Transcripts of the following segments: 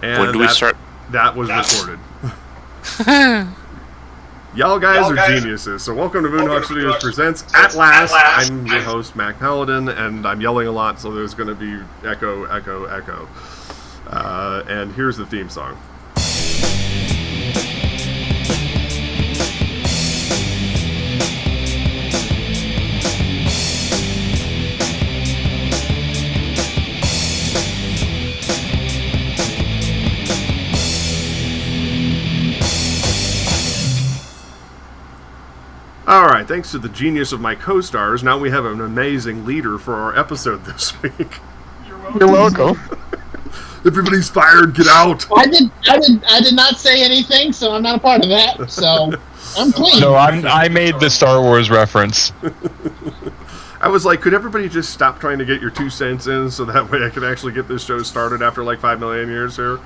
And when do we start? That was recorded. Y'all guys are geniuses. So welcome to Moonhawk Studios Presents At Last. I'm your host, Mac Paladin, and I'm yelling a lot, so there's going to be echo, echo, echo. And here's the theme song. Alright, thanks to the genius of my co-stars, now we have an amazing leader for our episode this week. You're welcome. Everybody's fired, get out! I did not say anything, so I'm not a part of that, so I'm clean. No, I made the Star Wars reference. I was like, could everybody just stop trying to get your 2 cents in so that way I could actually get this show started after like 5 million years here?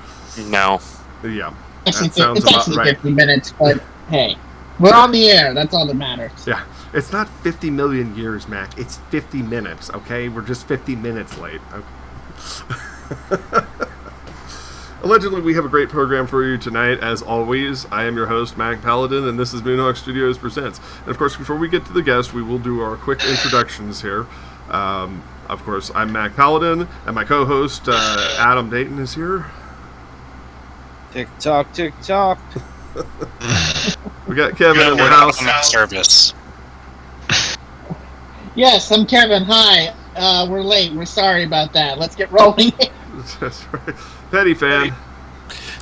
No. Yeah, Actually, that sounds it's about actually right. 50 minutes, but hey, we're on the air. That's all that matters. Yeah, it's not 50 million years, Mac. It's 50 minutes, okay? We're just 50 minutes late. Okay. Allegedly, we have a great program for you tonight. As always, I am your host, Mac Paladin, and this is Moonhawk Studios Presents. And of course, before we get to the guest, we will do our quick introductions here. Of course, I'm Mac Paladin, and my co-host, Adam Dayton, is here. Tick-tock, tick-tock. We got Kevin in the house. Service. Yes, I'm Kevin. Hi. We're late. We're sorry about that. Let's get rolling. That's right. Petty fan.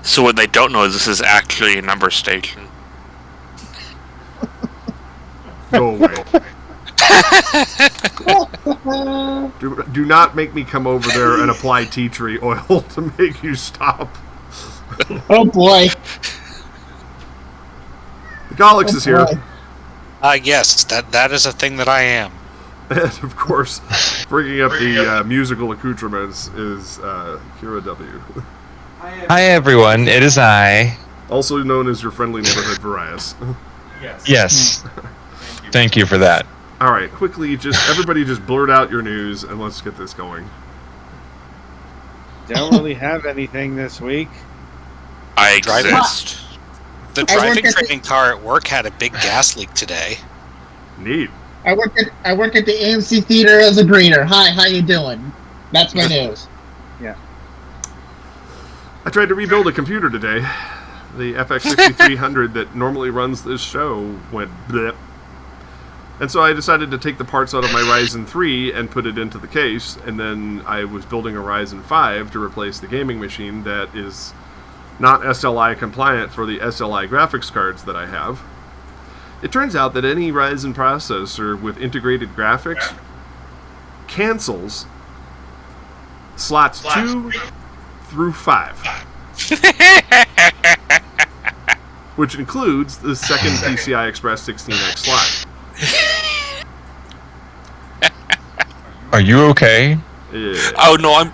So what they don't know is this is actually a number station. Go away. Do not make me come over there and apply tea tree oil to make you stop. Oh boy. The Galax is here. Yes, that is a thing that I am. And, of course, bringing up the musical accoutrements is Kira W. Hi, everyone. It is I. Also known as your friendly neighborhood Varias. Yes. Thank you for that. All right, quickly, everybody just blurt out your news, and let's get this going. Don't really have anything this week. I exist. The I work driving at training car at work had a big gas leak today. Neat. I work at the AMC Theater as a greeter. Hi, how you doing? That's my news. Yeah. I tried to rebuild a computer today. The FX 6300 that normally runs this show went blip. And so I decided to take the parts out of my Ryzen 3 and put it into the case, and then I was building a Ryzen 5 to replace the gaming machine that is not SLI compliant for the SLI graphics cards that I have. It turns out that any Ryzen processor with integrated graphics cancels slots 2 through 5. Which includes the second PCI Express 16X slot. Are you okay? Yeah. Oh no,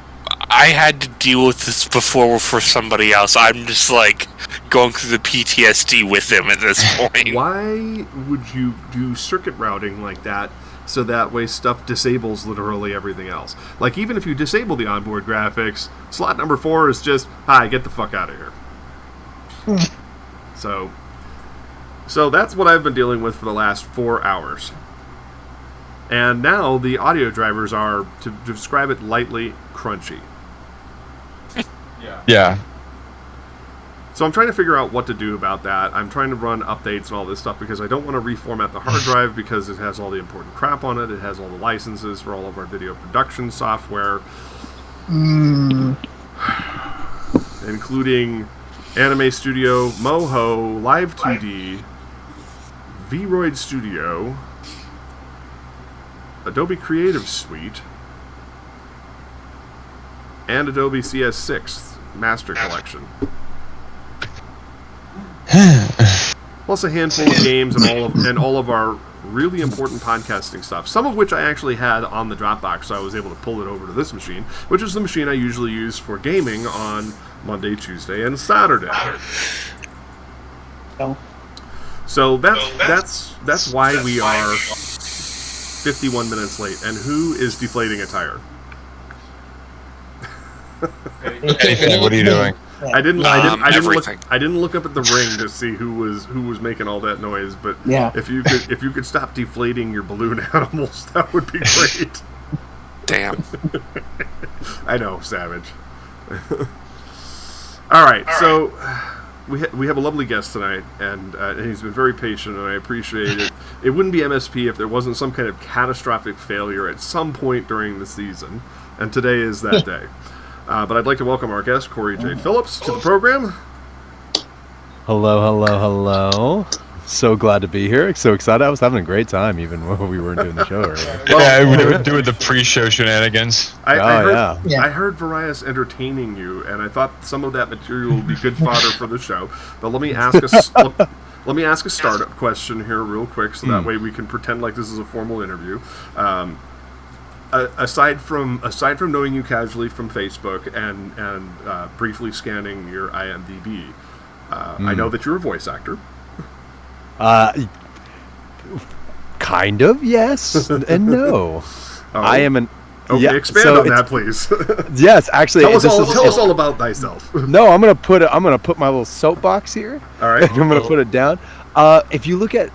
I had to deal with this before for somebody else. I'm just like going through the PTSD with him at this point. Why would you do circuit routing like that so that way stuff disables literally everything else? Like, even if you disable the onboard graphics, slot number 4 is just, hi, get the fuck out of here. So that's what I've been dealing with for the last 4 hours. And now the audio drivers are, to describe it lightly, crunchy. Yeah. So I'm trying to figure out what to do about that. I'm trying to run updates and all this stuff because I don't want to reformat the hard drive because it has all the important crap on it. It has all the licenses for all of our video production software. Including Anime Studio, Moho, Live 2D, Vroid Studio, Adobe Creative Suite, and Adobe CS6 Master Collection. Plus a handful of games and all of our really important podcasting stuff, some of which I actually had on the Dropbox, so I was able to pull it over to this machine, which is the machine I usually use for gaming on Monday, Tuesday, and Saturday. So that's why we are 51 minutes late. And who is deflating a tire? Anything, what are you doing? I didn't everything. I didn't look up at the ring to see who was making all that noise. But Yeah. if you could stop deflating your balloon animals, that would be great. Damn. I know, savage. All right, so we have a lovely guest tonight, and he's been very patient, and I appreciate it. It wouldn't be MSP if there wasn't some kind of catastrophic failure at some point during the season, and today is that day. But I'd like to welcome our guest, Cory J Phillips, to the program. Hello. So glad to be here. So excited. I was having a great time even when we weren't doing the show earlier. Yeah, we were doing the pre-show shenanigans. I Yeah. heard Varias entertaining you, and I thought some of that material would be good fodder for the show. But let me ask a startup question here real quick, so that way we can pretend like this is a formal interview. Aside from knowing you casually from Facebook and briefly scanning your IMDb, I know that you're a voice actor. Kind of, yes and no. Oh. I am an. Okay, yeah, expand so on that, please. Yes, actually. Tell us all about thyself. No, I'm gonna put my little soapbox here. All right. I'm gonna put it down. If you look at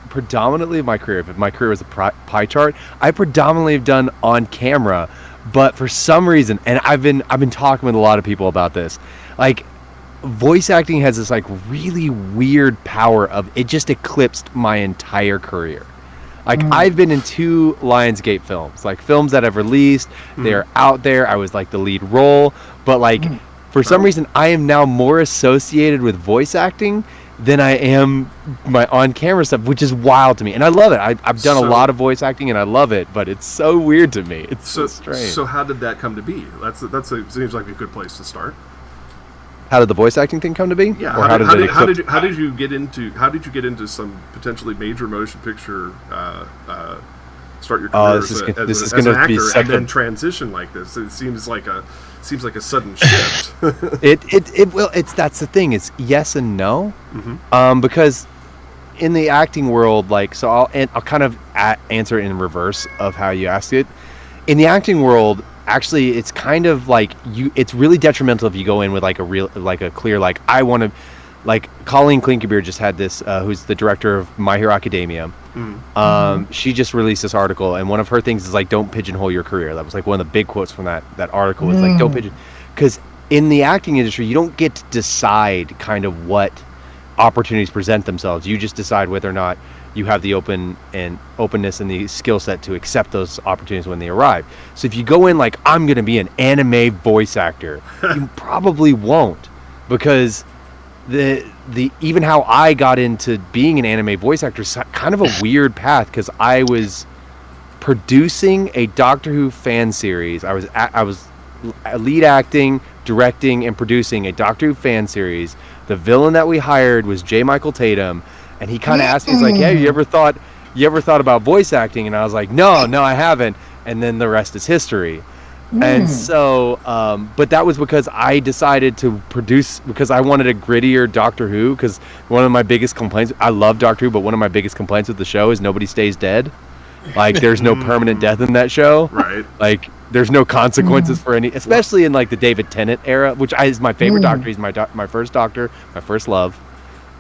predominantly my career, if my career was a pie chart, I predominantly have done on camera, but for some reason, and I've been talking with a lot of people about this, voice acting has this really weird power of it just eclipsed my entire career. I've been in 2 Lionsgate films, films that I've released. They're out there. I was the lead role, but for some reason I am now more associated with voice acting than I am my on-camera stuff, which is wild to me, and I love it. I've done a lot of voice acting, and I love it, but it's so weird to me. It's so strange. So how did that come to be? Seems like a good place to start. How did the voice acting thing come to be? Yeah. Or How did you get into some potentially major motion picture? Start your career as an actor, and then transition like this. It seems like a sudden shift. That's the thing. It's yes and no. Because in the acting world, so I'll kind of answer it in reverse of how you asked it. In the acting world, actually, it's kind of it's really detrimental if you go in with a clear I want to, Colleen Klinkenbeard just had this, who's the director of My Hero Academia. She just released this article, and one of her things is don't pigeonhole your career. That was one of the big quotes from that article was don't pigeon, because in the acting industry you don't get to decide kind of what opportunities present themselves. You just decide whether or not you have the openness and the skill set to accept those opportunities when they arrive. So if you go in I'm going to be an anime voice actor, you probably won't, because the even how I got into being an anime voice actor is kind of a weird path, because I was producing a Doctor Who fan series. I was lead acting, directing, and producing a Doctor Who fan series. The villain that we hired was J. Michael Tatum. And he kind of asked me, he's like, "Hey, you ever thought about voice acting?" And I was like, "No, I haven't." And then the rest is history. And so, but that was because I decided to produce, because I wanted a grittier Doctor Who. Because one of my biggest complaints, I love Doctor Who, but one of my biggest complaints with the show is nobody stays dead. There's no permanent death in that show. Right. There's no consequences for any, especially in the David Tennant era, which is my favorite Doctor. He's my first Doctor, my first love.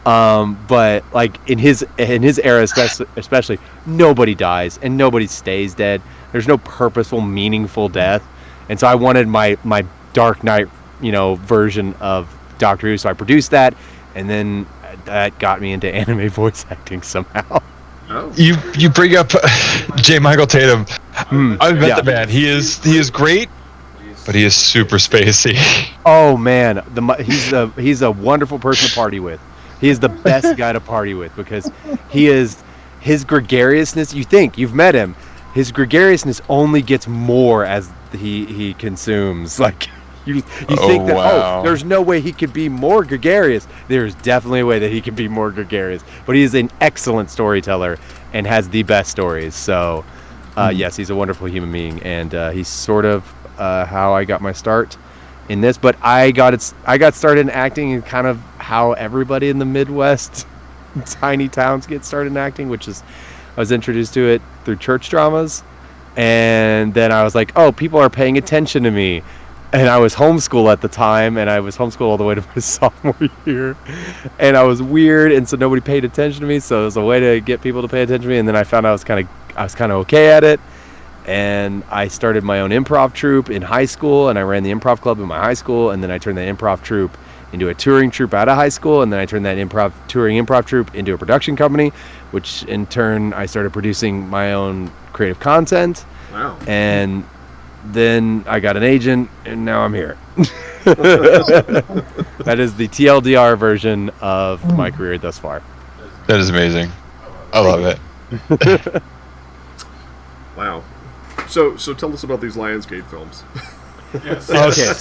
But in his era, especially, nobody dies and nobody stays dead. There's no purposeful, meaningful death, and so I wanted my Dark Knight, version of Doctor Who. So I produced that, and then that got me into anime voice acting somehow. Oh. You bring up J. Michael Tatum. I've met the man. He is great, but he is super spacey. Oh man, he's a wonderful person to party with. He is the best guy to party with, because his gregariousness. You think you've met him. His gregariousness only gets more as he consumes. You think that there's no way he could be more gregarious. There's definitely a way that he can be more gregarious. But he is an excellent storyteller and has the best stories. So yes, he's a wonderful human being, and he's sort of how I got my start in this. But I got started in acting and kind of how everybody in the Midwest tiny towns get started in acting, which is I was introduced to it through church dramas, and then I was like, oh, people are paying attention to me. and I was homeschooled at the time, and I was homeschooled all the way to my sophomore year, and I was weird, and so nobody paid attention to me. So it was a way to get people to pay attention to me, and then I found I was kind of okay at it, and I started my own improv troupe in high school, and I ran the improv club in my high school, and then I turned the improv troupe into a touring troupe out of high school, and then I turned that touring improv troupe into a production company, which in turn I started producing my own creative content. Wow. And then I got an agent, and now I'm here. That is the TLDR version of my career thus far. That is amazing. I love it. Wow. So tell us about these Lionsgate films. Okay,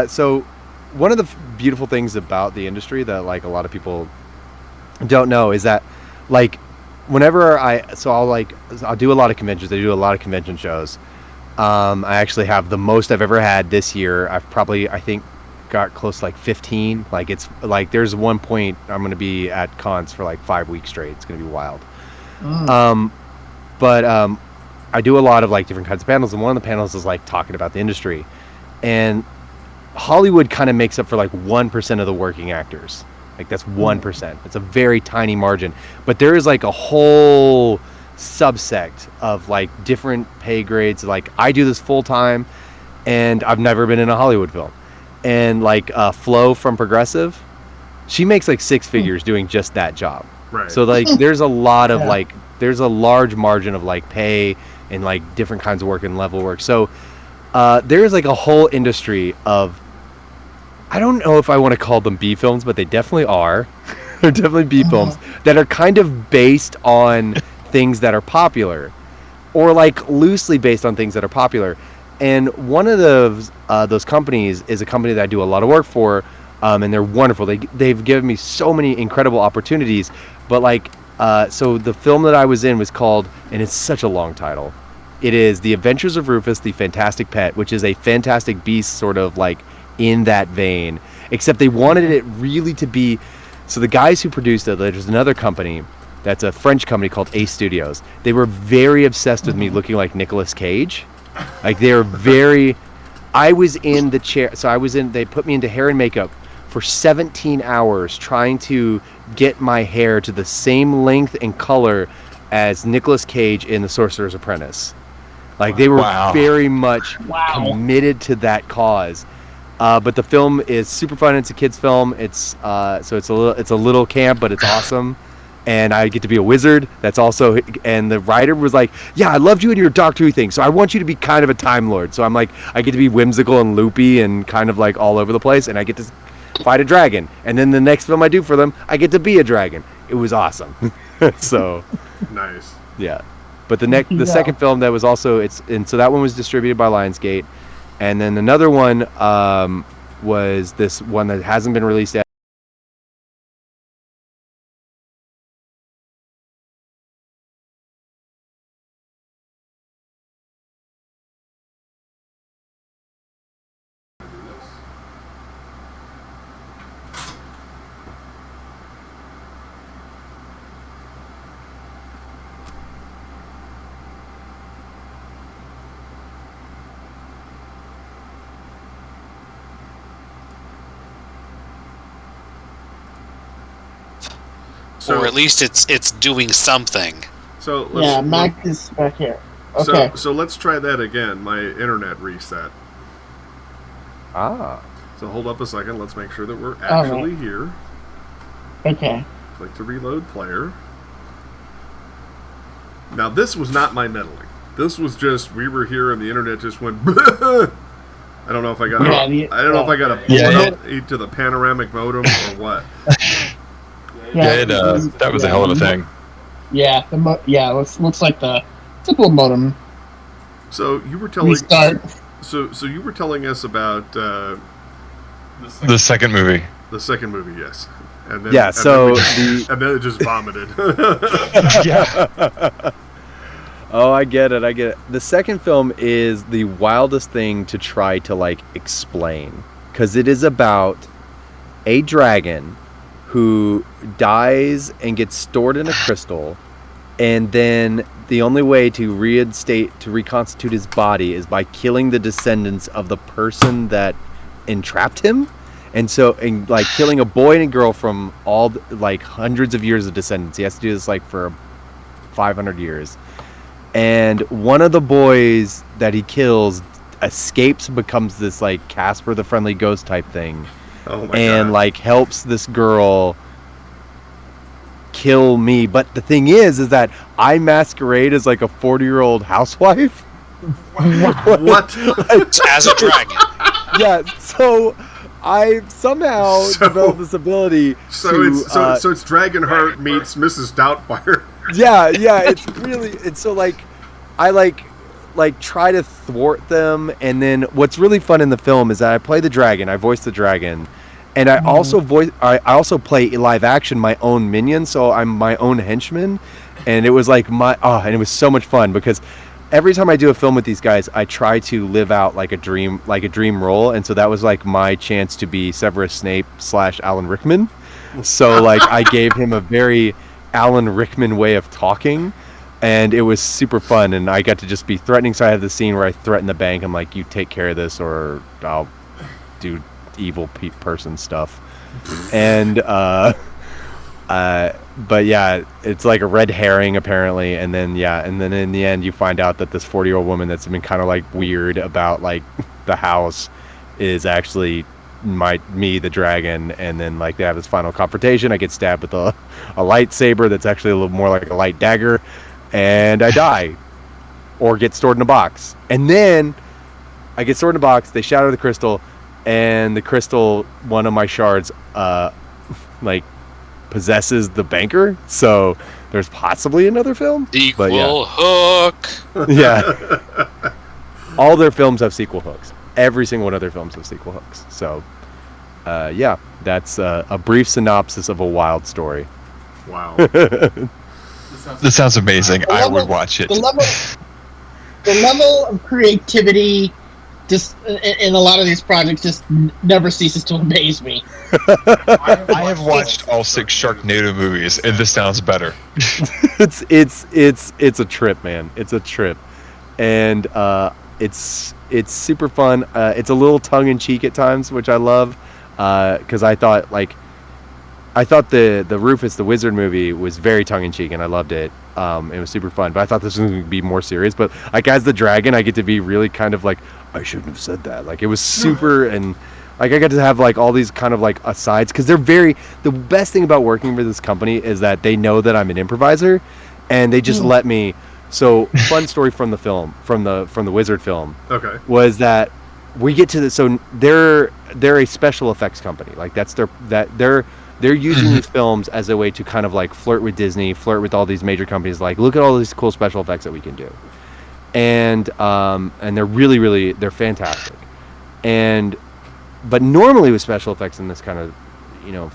so one of the beautiful things about the industry that like a lot of people don't know is that like whenever I'll do a lot of conventions. I do a lot of convention shows. I actually have the most I've ever had this year. I think got close to like 15. Like it's like there's one point I'm going to be at cons for like 5 weeks straight. It's going to be wild. But I do a lot of like different kinds of panels, and one of the panels is like talking about the industry, and Hollywood kind of makes up for like 1% of the working actors. Like that's 1%. It's a very tiny margin, but there is like a whole subsect of like different pay grades. Like I do this full time, and I've never been in a Hollywood film. And like Flo from Progressive, she makes like 6 figures doing just that job. Right. So like there's a lot of like there's a large margin of like pay and like different kinds of work and level work. So there's like a whole industry of, I don't know if I want to call them B films, but they definitely are. They're definitely B films that are kind of based on things that are popular, or like loosely based on things that are popular. And one of those companies is a company that I do a lot of work for, and they're wonderful. They've given me so many incredible opportunities. But like, so the film that I was in was called, and it's such a long title. It is The Adventures of Rufus, the Fantastic Pet, which is a Fantastic Beast sort of like in that vein, except they wanted it really to be. So the guys who produced it, there's another company that's a French company called Ace Studios. They were very obsessed with me looking like Nicolas Cage. Like they're very, I was in the chair. So they put me into hair and makeup for 17 hours trying to get my hair to the same length and color as Nicolas Cage in The Sorcerer's Apprentice. Like they were very much committed to that cause. But the film is super fun. It's a kids film. It's a little camp, but it's awesome. And I get to be a wizard. That's also, and the writer was like, yeah, I loved you in your Doctor Who thing, so I want you to be kind of a Time Lord. So I'm like, I get to be whimsical and loopy and kind of like all over the place, and I get to fight a dragon. And then the next film I do for them, I get to be a dragon. It was awesome. So nice. Yeah. But the second film that was also, so that one was distributed by Lionsgate. And then another one was this one that hasn't been released yet. Or at least it's doing something. So Mac is back here. Okay. So let's try that again. My internet reset. Ah. So hold up a second. Let's make sure that we're actually here. Okay. Click to reload player. Now this was not my meddling. This was just we were here and the internet just went. I don't know if I got. To the panoramic modem or what. That was a hell of a thing. Yeah, looks like the typical modem. So you were telling. Restart. So you were telling us about the second movie. The second movie, yes. And then, and then it just vomited. Yeah. Oh, I get it. The second film is the wildest thing to try to like explain, because it is about a dragon who dies and gets stored in a crystal, And then the only way to reconstitute his body is by killing the descendants of the person that entrapped him. And like killing a boy and a girl from all like hundreds of years of descendants. He has to do this like for 500 years. And one of the boys that he kills escapes, becomes this like Casper the Friendly Ghost type thing. Oh my and God. like helps this girl kill me. But the thing is that I masquerade as like a 40-year-old housewife. What? As a dragon. Yeah, so I somehow developed this ability So it's Dragonheart meets Mrs. Doubtfire. yeah, it's really, it's so like I like try to thwart them. And then what's really fun in the film is that I play the dragon, I voice the dragon, and I also play live action my own minion, so I'm my own henchman. And it was like and it was so much fun because every time I do a film with these guys, I try to live out like a dream role. And so that was like my chance to be Severus Snape / Alan Rickman. So like I gave him a very Alan Rickman way of talking, and it was super fun. And I got to just be threatening. So I have the scene where I threaten the bank. I'm like, you take care of this or I'll do evil person stuff. And but yeah, it's like a red herring apparently, and then in the end you find out that this 40-year-old woman that's been kind of like weird about like the house is actually me, the dragon. And then like they have this final confrontation. I get stabbed with a lightsaber that's actually a little more like a light dagger, and I die or get stored in a box. And then I get stored in a box. They shatter the crystal, and the crystal, one of my shards, like possesses the banker. So there's possibly another film. Equal hook. Yeah. All their films have sequel hooks. Every single one of their films have sequel hooks. So, yeah, that's a brief synopsis of a wild story. Wow. This sounds amazing. I would watch it. The level of creativity just in a lot of these projects just never ceases to amaze me. I have watched all 6 Sharknado movies, and this sounds better. It's a trip, man. It's a trip, and it's super fun. It's a little tongue in cheek at times, which I love, because I thought the Rufus the Wizard movie was very tongue in cheek, and I loved it. It was super fun, but I thought this was going to be more serious. But like as the dragon, I get to be really kind of like, I shouldn't have said that. Like it was super, and like I got to have like all these kind of like asides, because the best thing about working for this company is that they know that I'm an improviser, and they just let me. So fun story from the film, from the Wizard film. Okay. Was that we get to the, so they're a special effects company. Like they're using these films as a way to kind of like flirt with Disney, flirt with all these major companies. Like, look at all these cool special effects that we can do, and they're really they're fantastic. But normally with special effects in this kind of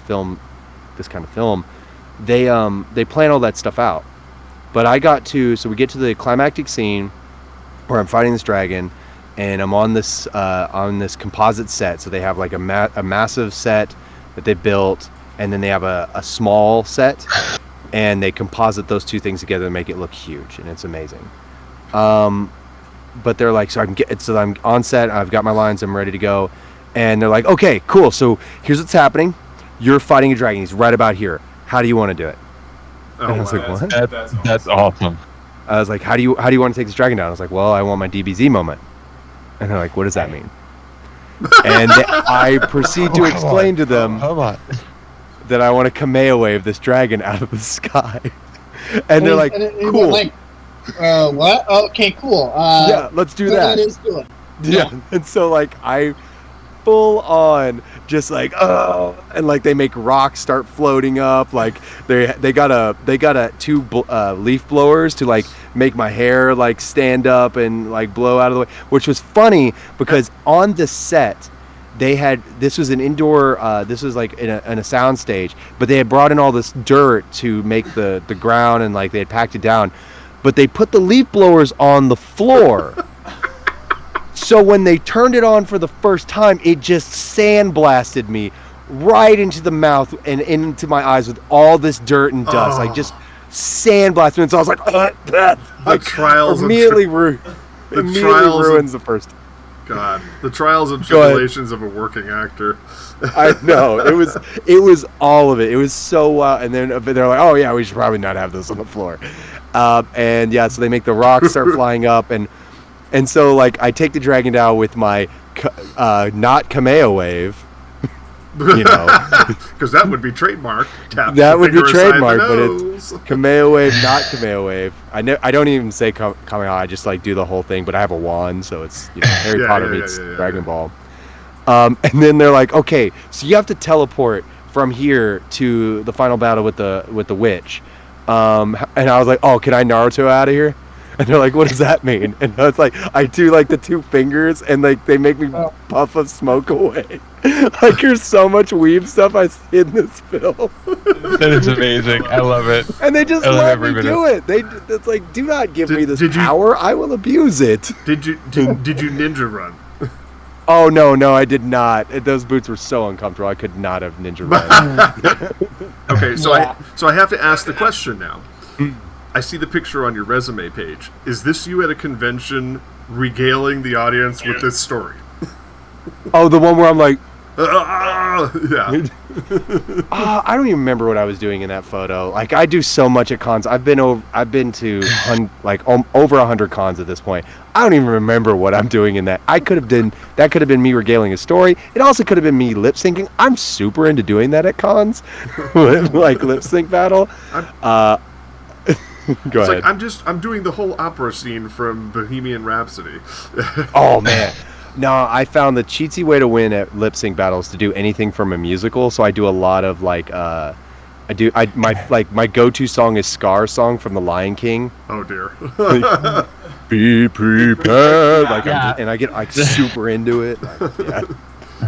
film, they plan all that stuff out. But we get to the climactic scene where I'm fighting this dragon, and I'm on this composite set. So they have like a massive set that they built, and then they have a small set, and they composite those two things together and make it look huge, and it's amazing. But they're like, so I'm on set, I've got my lines, I'm ready to go, and they're like, okay, cool. So here's what's happening. You're fighting a dragon. He's right about here. How do you want to do it? Oh, And I was like, what? That's awesome. I was like, how do you want to take this dragon down? I was like, well, I want my DBZ moment. And they're like, what does that mean? And I proceed to explain to them that I want to Kamea wave this dragon out of the sky. And they're like, cool. Like, what? Okay, cool. Yeah, let's do that. That is good. Yeah. And so like I full on just like, oh, and like they make rocks start floating up. Like they got two leaf blowers to like make my hair like stand up and like blow out of the way, which was funny because on the set this was an indoor, this was like in a sound stage, but they had brought in all this dirt to make the ground, and like they had packed it down, but they put the leaf blowers on the floor. So when they turned it on for the first time, it just sandblasted me right into the mouth and into my eyes with all this dirt and dust, like just sandblast me. And so I was like, The trials of immediately, the immediately trials of- ruins the first. God, the trials and Go ahead. tribulations of a working actor. I know it was all of it. It was so wild. And then they're like, "Oh yeah, we should probably not have this on the floor." And yeah, so they make the rocks start flying up, and so like I take the dragon down with my not Kameo wave, you know, Because that would be trademark. Tap that the would be finger aside the trademark, but it's nose. Kameo wave, not Kameo wave. I don't even say Kameo. I just like do the whole thing, but I have a wand, so it's Harry Yeah, Potter yeah, meets yeah, Dragon Ball. And then they're like, okay, so you have to teleport from here to the final battle with the witch. And I was like, oh, can I Naruto out of here? And they're like, what does that mean? And I was like, I do like the two fingers, and like they make me puff of smoke away. Like there's so much weeb stuff I see in this film, That is amazing. I love it. and they just I love let every me minute. do it. It's like, do not give me this did you- power. I will abuse it. Did you ninja run? Oh no, I did not. Those boots were so uncomfortable. I could not have ninja run. Okay, so Yeah. I have to ask the question now. I see the picture on your resume page. Is this you at a convention regaling the audience with this story? Oh, the one where I'm like, Yeah. I don't even remember what I was doing in that photo. Like I do so much at cons. I've been to over 100 cons at this point. I don't even remember what I'm doing in that. That could have been me regaling a story. It also could have been me lip syncing. I'm super into doing that at cons, like lip sync battle. Go It's ahead. like I'm doing the whole opera scene from Bohemian Rhapsody. Oh man. No, I found the cheatsy way to win at lip sync battles to do anything from a musical. So I do a lot of like my go-to song is Scar song from The Lion King. Oh dear. Be prepared. Like Yeah. and I get like super into it. Like, yeah.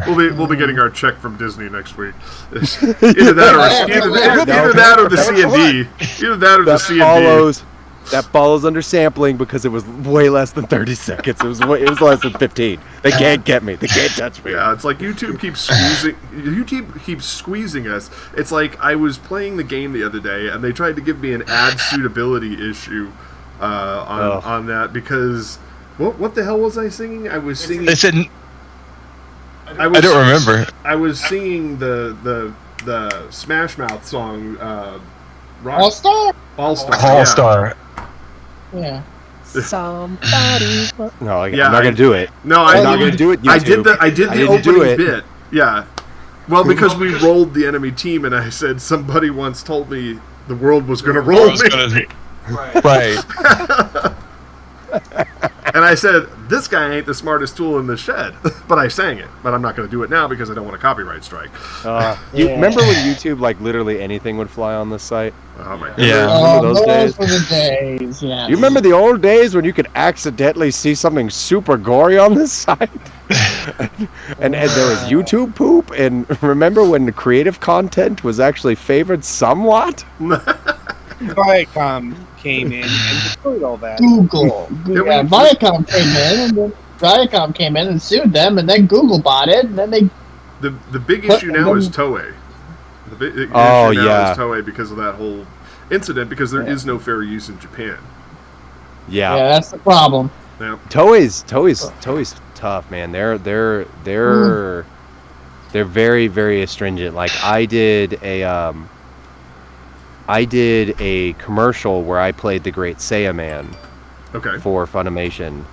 We'll be getting our check from Disney next week. Either that or the C&D. Either that or the C&D. That follows under sampling because it was way less than 30 seconds. It was less than 15. They can't get me. They can't touch me. Yeah, it's like YouTube keeps squeezing us. It's like I was playing the game the other day and they tried to give me an ad suitability issue on that because what the hell was I singing? I was singing. They said I don't remember. I was singing the Smash Mouth song. All Star. All Star. All Star. Yeah. Somebody. No, Yeah, I'm not gonna do it. No, I'm not gonna do it. I did YouTube. I did I the didn't do opening it. bit. Yeah. Well, because we rolled the enemy team, and I said somebody once told me the world was going to roll me, Right. and I said this guy ain't the smartest tool in the shed. But I sang it. But I'm not going to do it now because I don't want a copyright strike. You remember when YouTube, like literally anything would fly on this site? Oh my god. Yeah. Remember those days? were the days. Yeah. You remember the old days when you could accidentally see something super gory on this site? and there was YouTube poop? And remember when the creative content was actually favored somewhat? Viacom came in and destroyed all that. Google. Yeah, Viacom came in, and then Viacom came in and sued them, and then Google bought it, and then they. The big issue now is Toei. The big issue Oh, now yeah. is Toei because of that whole incident. Because there is no fair use in Japan. Yeah. Yeah, that's the problem. Yeah. Toei's tough, man. They're very, very astringent. Like I did a commercial where I played the Great Saiyaman Okay. for Funimation,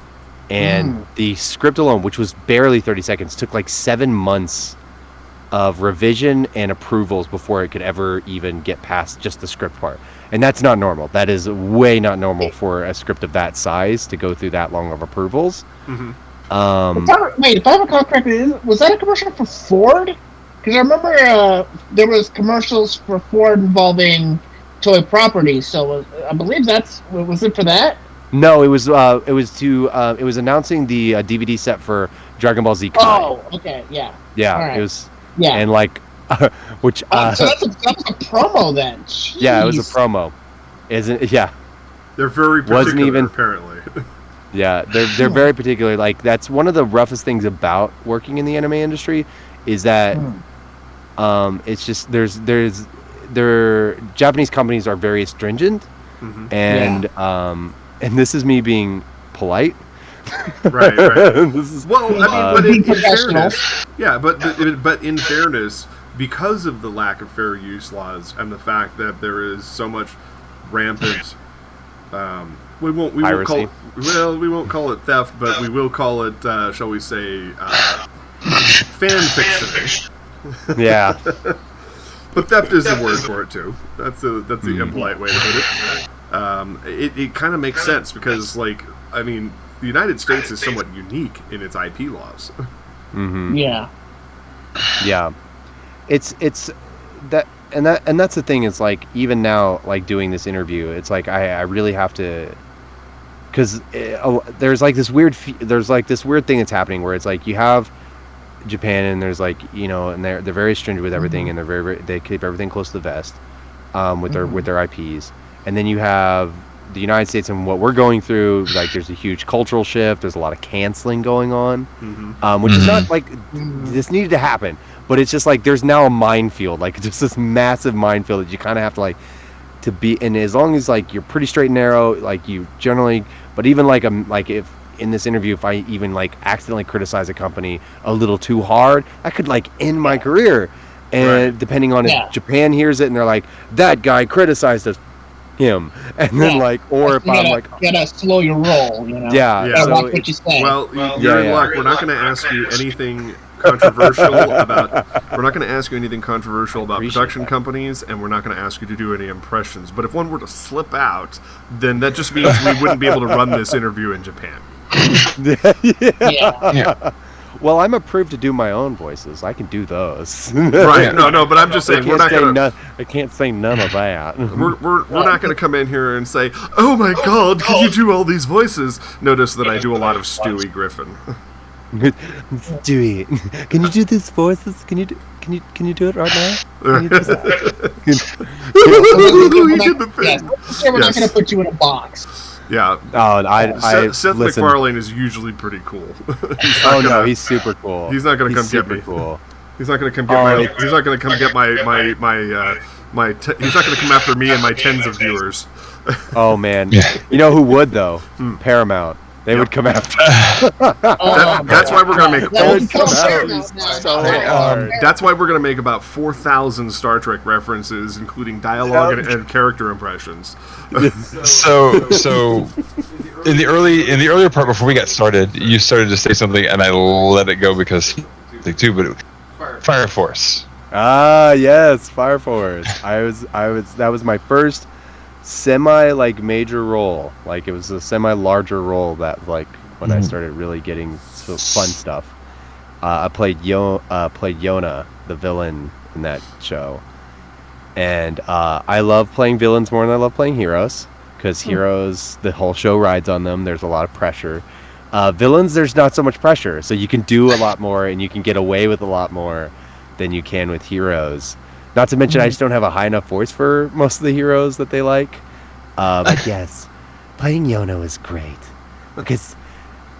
and the script alone, which was barely 30 seconds, took like 7 months of revision and approvals before it could ever even get past just the script part. And that's not normal. That is way not normal for a script of that size to go through that long of approvals. Mhm. Wait, if I recall correctly, was that a commercial for Ford? Because I remember there was commercials for Ford involving toy properties. So I believe was it for that? No, it was announcing the DVD set for Dragon Ball Z Kai. Oh, okay, yeah. Yeah, alright. it was, Yeah. and like, which, So that was a promo then. Jeez. yeah, it was a promo. Isn't, yeah, They're very particular, Wasn't even- apparently. yeah, they're very particular. Like, that's one of the roughest things about working in the anime industry is that, it's just, their Japanese companies are very stringent, and this is me being polite. Right. This is, Well, I mean, but in professional. fairness, but in fairness, because of the lack of fair use laws and the fact that there is so much rampant, we won't Piracy. we won't call it theft, but we will call it, shall we say, fan fiction. yeah. But theft is the word for it too. That's the impolite way to put it. It kind of makes sense because, like, I mean, the United States is somewhat unique in its IP laws. Yeah. Yeah, it's that, and that's the thing. It's like, even now, like, doing this interview, it's like I really have to, because there's like this weird thing that's happening where it's like you have Japan, and there's like, you know, and they're very stringent with everything, and they keep everything close to the vest, with their IPs, and then you have the United States and what we're going through. Like, there's a huge cultural shift. There's a lot of canceling going on, which is not like this needed to happen, but it's just like there's now a minefield, like just this massive minefield that you kind of have to like to be. And as long as like you're pretty straight and narrow, like you generally, but even like if in this interview, if I even like accidentally criticize a company a little too hard, I could like end my career. And depending on if Japan hears it and they're like, that guy criticized him, and then like, or if I'm like, you gotta slow your roll, you know. Yeah. So watch what you say. Well, you're in luck. We're not going to ask you anything controversial about. We're not going to ask you anything controversial about production companies, and we're not going to ask you to do any impressions. But if one were to slip out, then that just means we wouldn't be able to run this interview in Japan. Yeah. Well, I'm approved to do my own voices. I can do those. Right? No. But I'm just saying we're not going to. I can't say none of that. We're not going to come in here and say, "Oh my God, can you do all these voices?" Notice that I do a lot of Stewie Griffin. Stewie, can you do these voices? Can you do it right now? Can you do that? We're not going to put you in a box. Yeah. Oh, Seth MacFarlane is usually pretty cool. He's super cool. He's not going to come get me. Cool. He's not going to come get my. He's not going to come get my. He's not going to come after me and my tens of viewers. Oh man, you know who would though? Paramount. They would come after. That's why we're gonna make. So That's why we're gonna make about 4,000 Star Trek references, including dialogue and character impressions. So in the earlier part before we got started, you started to say something, and I let it go because they too. But Fire Force. Ah, yes, Fire Force. That was my first semi like major role. Like, it was a semi larger role that like when I started really getting fun stuff. I played Yona, the villain in that show, and I love playing villains more than I love playing heroes, because heroes, the whole show rides on them. There's a lot of pressure. Villains, there's not so much pressure, so you can do a lot more and you can get away with a lot more than you can with heroes. Not to mention, I just don't have a high enough voice for most of the heroes that they like. But yes, playing Yona is great, because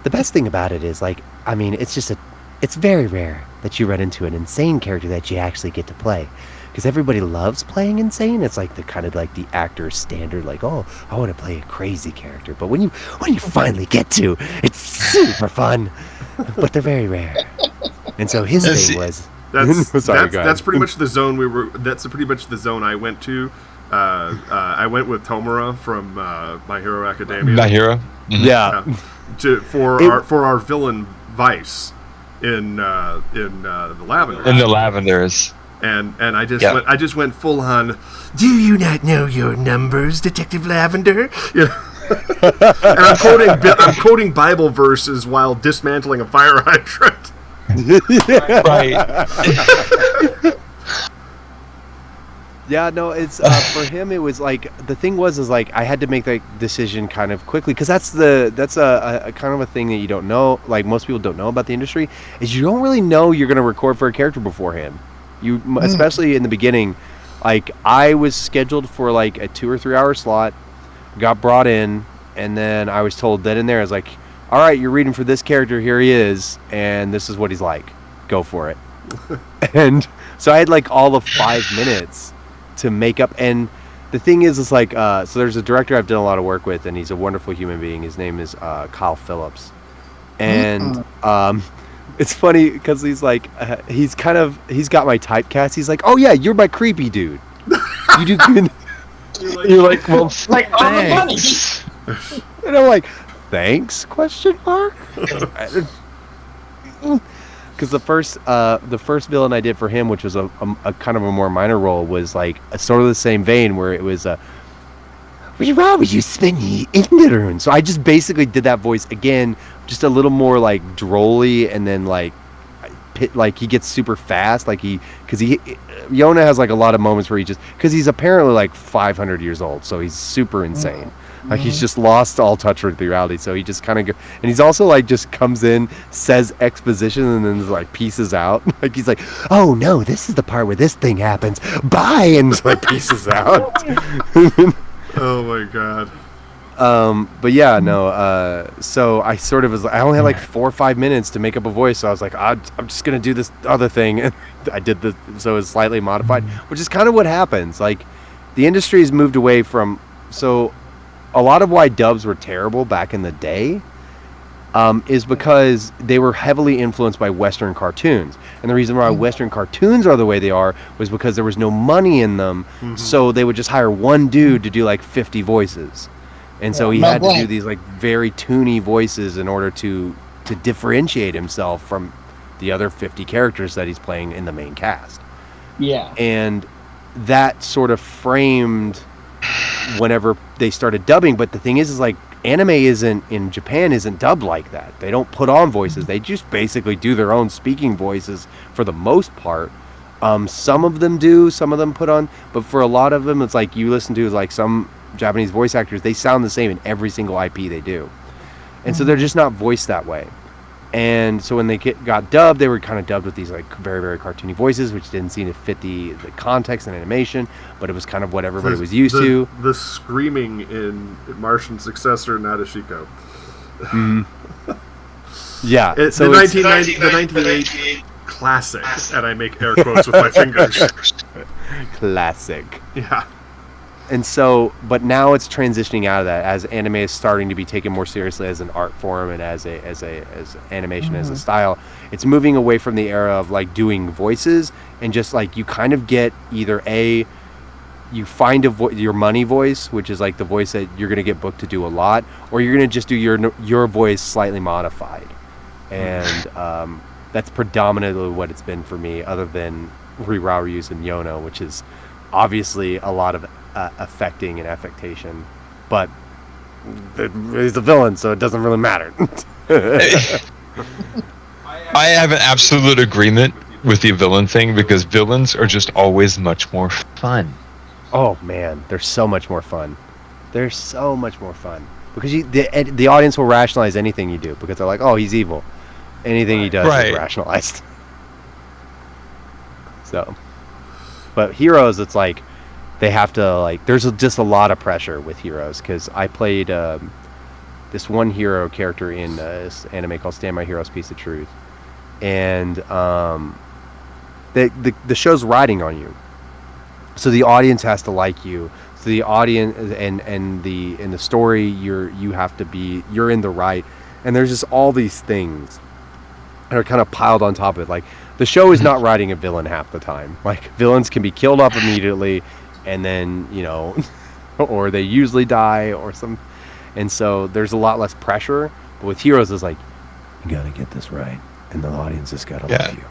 the best thing about it is, like, I mean, it's very rare that you run into an insane character that you actually get to play, because everybody loves playing insane. It's like the kind of like the actor's standard, like, oh, I want to play a crazy character. But when you finally get to, it's super fun. But they're very rare, and so his thing was. That's pretty much the zone we were. That's pretty much the zone I went to. I went with Tomura from My Hero Academia. My Hero. Mm-hmm. Yeah. For our villain Vice in the Lavender. In the Lavenders. And I just went full on. Do you not know your numbers, Detective Lavender? And I'm quoting Bible verses while dismantling a fire hydrant. Right. Yeah, no, it's for him. It was like, the thing was like I had to make that decision kind of quickly, because that's a kind of a thing that you don't know. Like, most people don't know about the industry, is you don't really know you're going to record for a character beforehand. You especially in the beginning. Like, I was scheduled for like a 2 or 3 hour slot, got brought in, and then I was told then and there, I was like, all right, you're reading for this character, here he is, and this is what he's like. Go for it. And so I had like all of 5 minutes to make up. And the thing is, it's like so there's a director I've done a lot of work with, and he's a wonderful human being. His name is J Phillips, and it's funny because he's like he's got my typecast. He's like, oh yeah, you're my creepy dude. You do good. You're like, well, Like all the money. thanks. And I'm like, thanks? Question mark? Because the first villain I did for him, which was a kind of a more minor role, was like a sort of the same vein where it was why would you spend ye ignorant? So I just basically did that voice again, just a little more like drolly, and then like he gets super fast, because Yona has like a lot of moments where because he's apparently like 500 years old, so he's super insane. Like he's just lost all touch with reality, so he just kind of and he's also like just comes in, says exposition, and then like pieces out. Like he's like, oh no, this is the part where this thing happens, bye, and just, like pieces out. Oh my god. But yeah, no, so I sort of I only had like 4 or 5 minutes to make up a voice, so I was like, I'm just gonna do this other thing, and I did so it's slightly modified, which is kind of what happens. Like the industry has moved away from, so a lot of why dubs were terrible back in the day is because they were heavily influenced by Western cartoons. And the reason why Western cartoons are the way they are was because there was no money in them, so they would just hire one dude to do like 50 voices. And so he had to do these like very toony voices in order to differentiate himself from the other 50 characters that he's playing in the main cast. Yeah. And that sort of framed whenever they started dubbing. But the thing is like anime in Japan isn't dubbed like that. They don't put on voices. They just basically do their own speaking voices for the most part. Some of them do, some of them put on, but for a lot of them, it's like you listen to like some Japanese voice actors, they sound the same in every single IP they do. And so they're just not voiced that way. And so when they got dubbed, they were kind of dubbed with these like very, very cartoony voices, which didn't seem to fit the context and animation, but it was kind of what everybody was used to. The screaming in Martian Successor Nadeshiko. Yeah. So the 1998 classic, and I make air quotes with my fingers. Classic. Yeah. And so, but now it's transitioning out of that as anime is starting to be taken more seriously as an art form and as animation as a style. It's moving away from the era of like doing voices and just like you kind of get either you find your money voice, which is like the voice that you're going to get booked to do a lot, or you're going to just do your voice slightly modified. And that's predominantly what it's been for me, other than Ryu's and Yono, which is obviously a lot of affecting and affectation, but he's the villain, so it doesn't really matter. I have an absolute agreement with the villain thing because villains are just always much more fun. Oh man, they're so much more fun. They're so much more fun because the audience will rationalize anything you do because they're like, oh, he's evil. Anything he does is rationalized. So, but heroes, it's like they have to like. There's just a lot of pressure with heroes because I played this one hero character in this anime called Stand My Hero's Piece of Truth, and the show's riding on you, so the audience has to like you. So the audience and the story you're in the right, and there's just all these things that are kind of piled on top of it. Like the show is not writing a villain half the time. Like villains can be killed off immediately, and then or they usually die or some, and so there's a lot less pressure. But with heroes, it's like you gotta get this right, and the audience has gotta love you.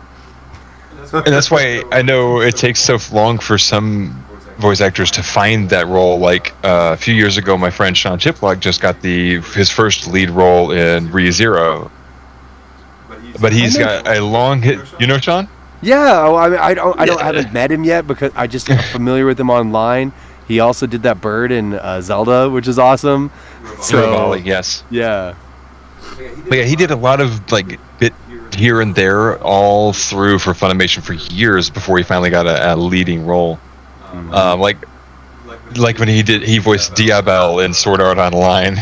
And that's why I know it takes so long for some voice actors to find that role. Like a few years ago, my friend Sean Chiplock just got his first lead role in ReZero. But he's got a long hit. You know Sean? Yeah, I haven't met him yet because I just am familiar with him online. He also did that bird in Zelda, which is awesome. So yes. Yeah. But yeah, he did a lot of like bit here and there all through for Funimation for years before he finally got a leading role. Like when he voiced Diabel in Sword Art Online.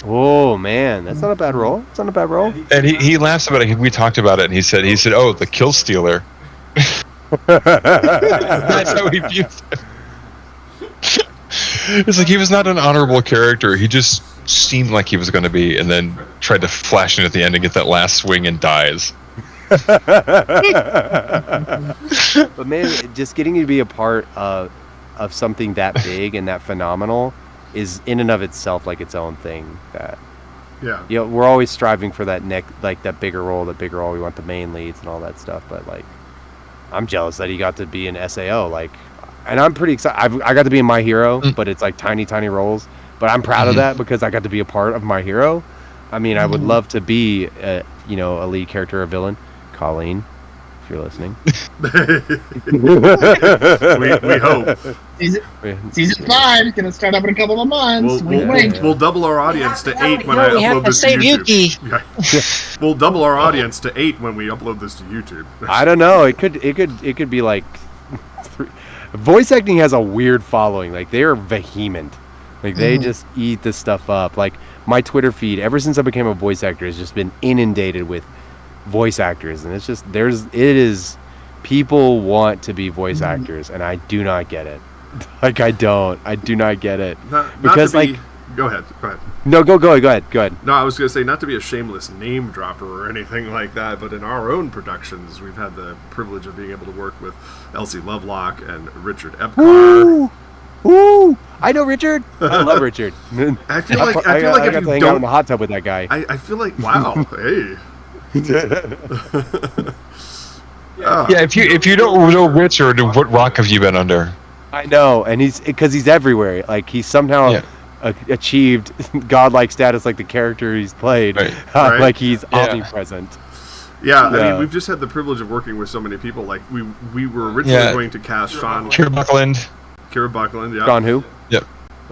Oh man, that's not a bad role. It's not a bad role. And he laughs about it. We talked about it, and he said, "Oh, the kill stealer." That's how he views it. It's like he was not an honorable character. He just seemed like he was going to be, and then tried to flash in at the end and get that last swing and dies. But man, just getting to be a part of something that big and that phenomenal is in and of itself like its own thing. That we're always striving for that that bigger role. We want the main leads and all that stuff. But like, I'm jealous that he got to be in SAO. Like, and I'm pretty excited. I got to be in My Hero, but it's like tiny roles. But I'm proud of that because I got to be a part of My Hero. I mean, I would love to be a lead character or villain. Colleen, if you're listening. we hope. Season 5 is going to start up in a couple of months. We'll double our audience to 8 when I upload this to YouTube. Yeah. We'll double our audience to 8 when we upload this to YouTube. I don't know. It could be like voice acting has a weird following. Like, they are vehement. Like, they just eat this stuff up. Like, my Twitter feed, ever since I became a voice actor, has just been inundated with voice actors, and it's just people want to be voice actors, and I do not get it. Like, I do not get it. Because go ahead. No, go ahead. No, I was going to say, not to be a shameless name dropper or anything like that, but in our own productions, we've had the privilege of being able to work with Elsie Lovelock and Richard Epcar. Ooh, I know Richard. I love Richard. I feel like I got if to you hang out in the hot tub with that guy. I feel like, wow, hey. Yeah, if you don't know Richard, what rock have you been under? I know, and he's everywhere. Like, he's somehow achieved godlike status, like the character he's played. Right. Like, he's omnipresent. Yeah, I mean, we've just had the privilege of working with so many people. Like, we were originally going to cast Sean. Kira Buckland, yeah. Sean who? Yep.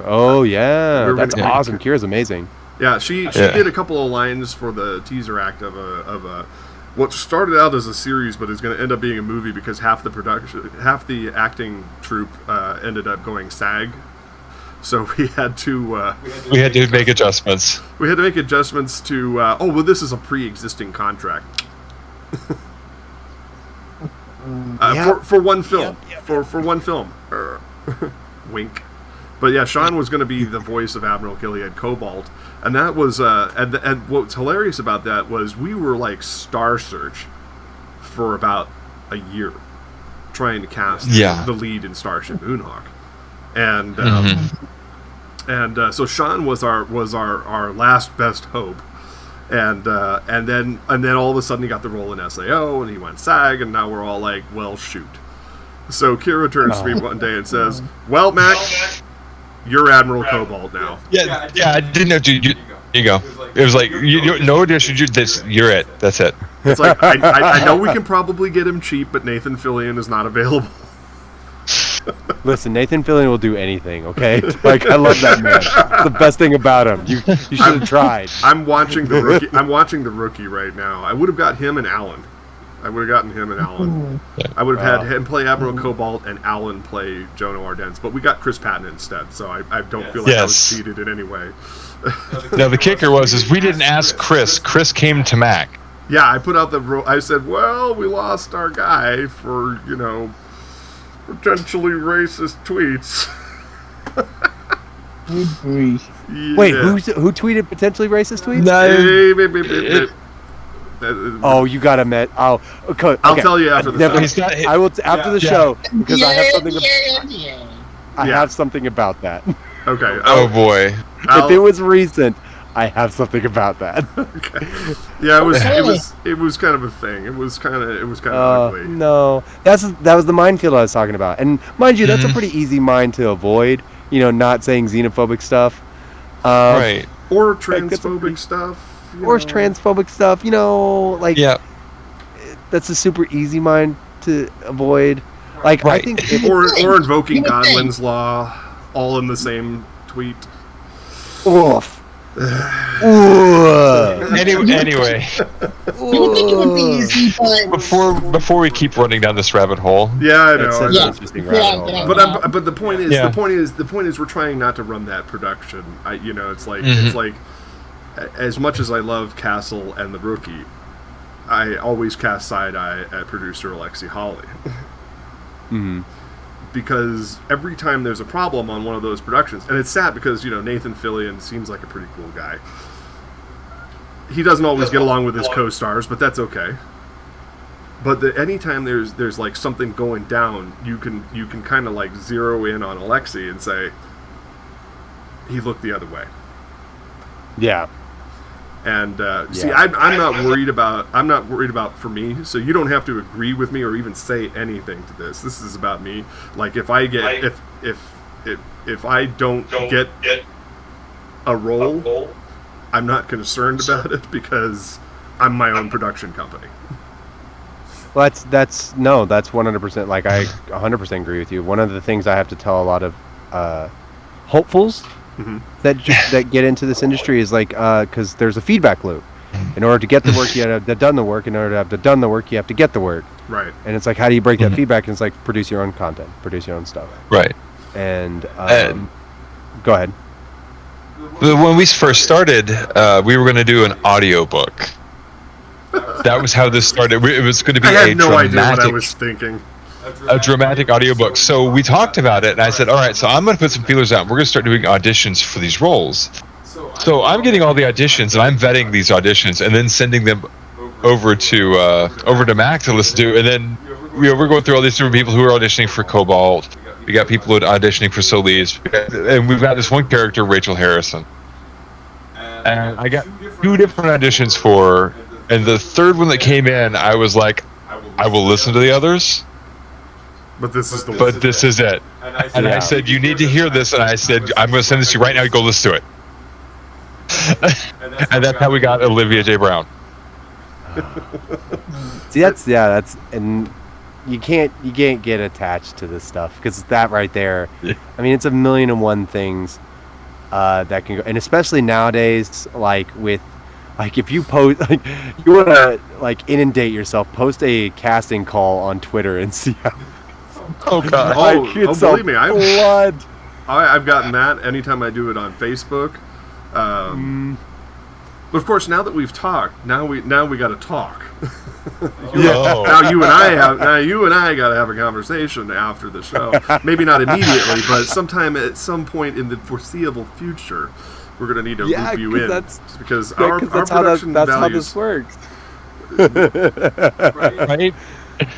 Oh yeah, that's awesome. Kira's amazing. Yeah, she did a couple of lines for the teaser act of a what started out as a series, but is going to end up being a movie because half the acting troupe ended up going SAG. So we had to make adjustments. We had to make adjustments to this is a pre-existing contract. For one film. For one film. Wink. But yeah, Sean was going to be the voice of Admiral Gilead Cobalt, and that was and what's hilarious about that was we were like Star Search for about a year trying to cast the lead in Starship Moonhawk, and so Sean was our last best hope, and then all of a sudden he got the role in SAO and he went SAG, and now we're all like, well, shoot. So Kira turns to me one day and says, "Well, Mac, you're Admiral Cobalt now." Yeah, I didn't know. Dude, you go. It was like, no addition. You're it. That's it. It's like, I know we can probably get him cheap, but Nathan Fillion is not available. Listen, Nathan Fillion will do anything, okay? Like, I love that man. It's the best thing about him. You should have tried. I'm watching the rookie right now. I would have got him and Alan. I would have gotten him and Alan. I would have had him play Admiral Cobalt and Alan play Jono Ardens, but we got Chris Patton instead, so I don't feel like I was cheated in any way. Now the kicker was we didn't ask Chris. Chris came to Mac. Yeah, I put out I said, well, we lost our guy for, potentially racist tweets. Wait, who tweeted potentially racist tweets? Oh, you got him at. Oh, okay. I'll tell you after the show. I will after the show because I have something. I have something about that. Okay. Oh boy. If it was recent, I have something about that. Okay. Yeah, it was kind of a thing. It was kind of ugly. No, that was the minefield I was talking about. And mind you, that's a pretty easy mine to avoid. Not saying xenophobic stuff. Right. Or transphobic stuff. Or transphobic stuff, that's a super easy mine to avoid. Like, right. I think or invoking Godwin's law, all in the same tweet. Oof. Anyway. You would think it would be easy, but before we keep running down this rabbit hole. Yeah, I know. It's an interesting rabbit hole. But the point is we're trying not to run that production. It's like as much as I love Castle and the Rookie, I always cast side eye at producer Alexi Hawley. because every time there's a problem on one of those productions, and it's sad because, Nathan Fillion seems like a pretty cool guy. He doesn't always get along with his co-stars, but that's okay. But anytime there's like something going down, you can kind of like zero in on Alexei and say he looked the other way. Yeah. And see, I'm not worried about for me. So you don't have to agree with me or even say anything to this. This is about me. Like if I get if I don't get a role, I'm not concerned about it because I'm my own production company. Well, that's 100%. Like I 100% agree with you. One of the things I have to tell a lot of hopefuls that get into this industry is like because there's a feedback loop. In order to get the work, you have to have done the work. In order to have done the work, you have to get the work. Right. And it's like, how do you break that feedback? And it's like, produce your own content, produce your own stuff. Right. And go ahead. When we first started, we were going to do an audiobook. That was how this started. It was going to be I had no idea what I was thinking. A dramatic audiobook. So we talked about it, and I said, all right, so I'm going to put some feelers out. We're going to start doing auditions for these roles. So I'm getting all the auditions, and I'm vetting these auditions, and then sending them over to Mac to listen to. And then we're going through all these different people who are auditioning for Cobalt. We got people who are auditioning for Solis. And we've got this one character, Rachel Harrison. And I got 2 different auditions for her. And the third one that came in, I was like, I will listen to the others. But this is the one. But this is it. And I said, you need to hear this. And I said, I'm going to send this to you right now. Go listen to it. And that's how we got Olivia J. Brown. See, that's and you can't get attached to this stuff because that right there. I mean, it's 1,000,001 things that can go, and especially nowadays, like with. Like if you post, like you want to like inundate yourself, post a casting call on Twitter and see how. Oh god! Believe me, I've gotten that anytime I do it on Facebook. But of course, now that we've talked, now we got to talk. Now you and I got to have a conversation after the show. Maybe not immediately, but sometime at some point in the foreseeable future. We're gonna need to loop you in because our production that's values. how this works. Right?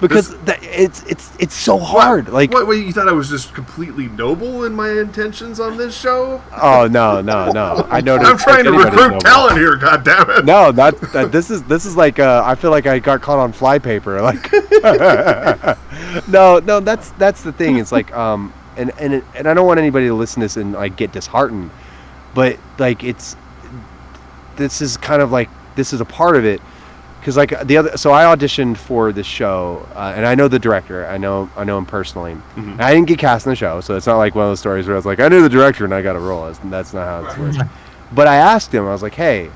Because it's so hard. Like, what? You thought I was just completely noble in my intentions on this show? Oh no! I know. I'm trying to recruit talent here. God damn it! No, this is like I feel like I got caught on flypaper. Like, no, that's the thing. It's like and I don't want anybody to listen to this and like get disheartened. But like this is kind of like this is a part of it because like so I auditioned for this show and I know the director, I know him personally. Mm-hmm. I didn't get cast in the show, so it's not like one of those stories where I was like I knew the director and I got a role. That's not how it works. But I asked him, I was like, hey,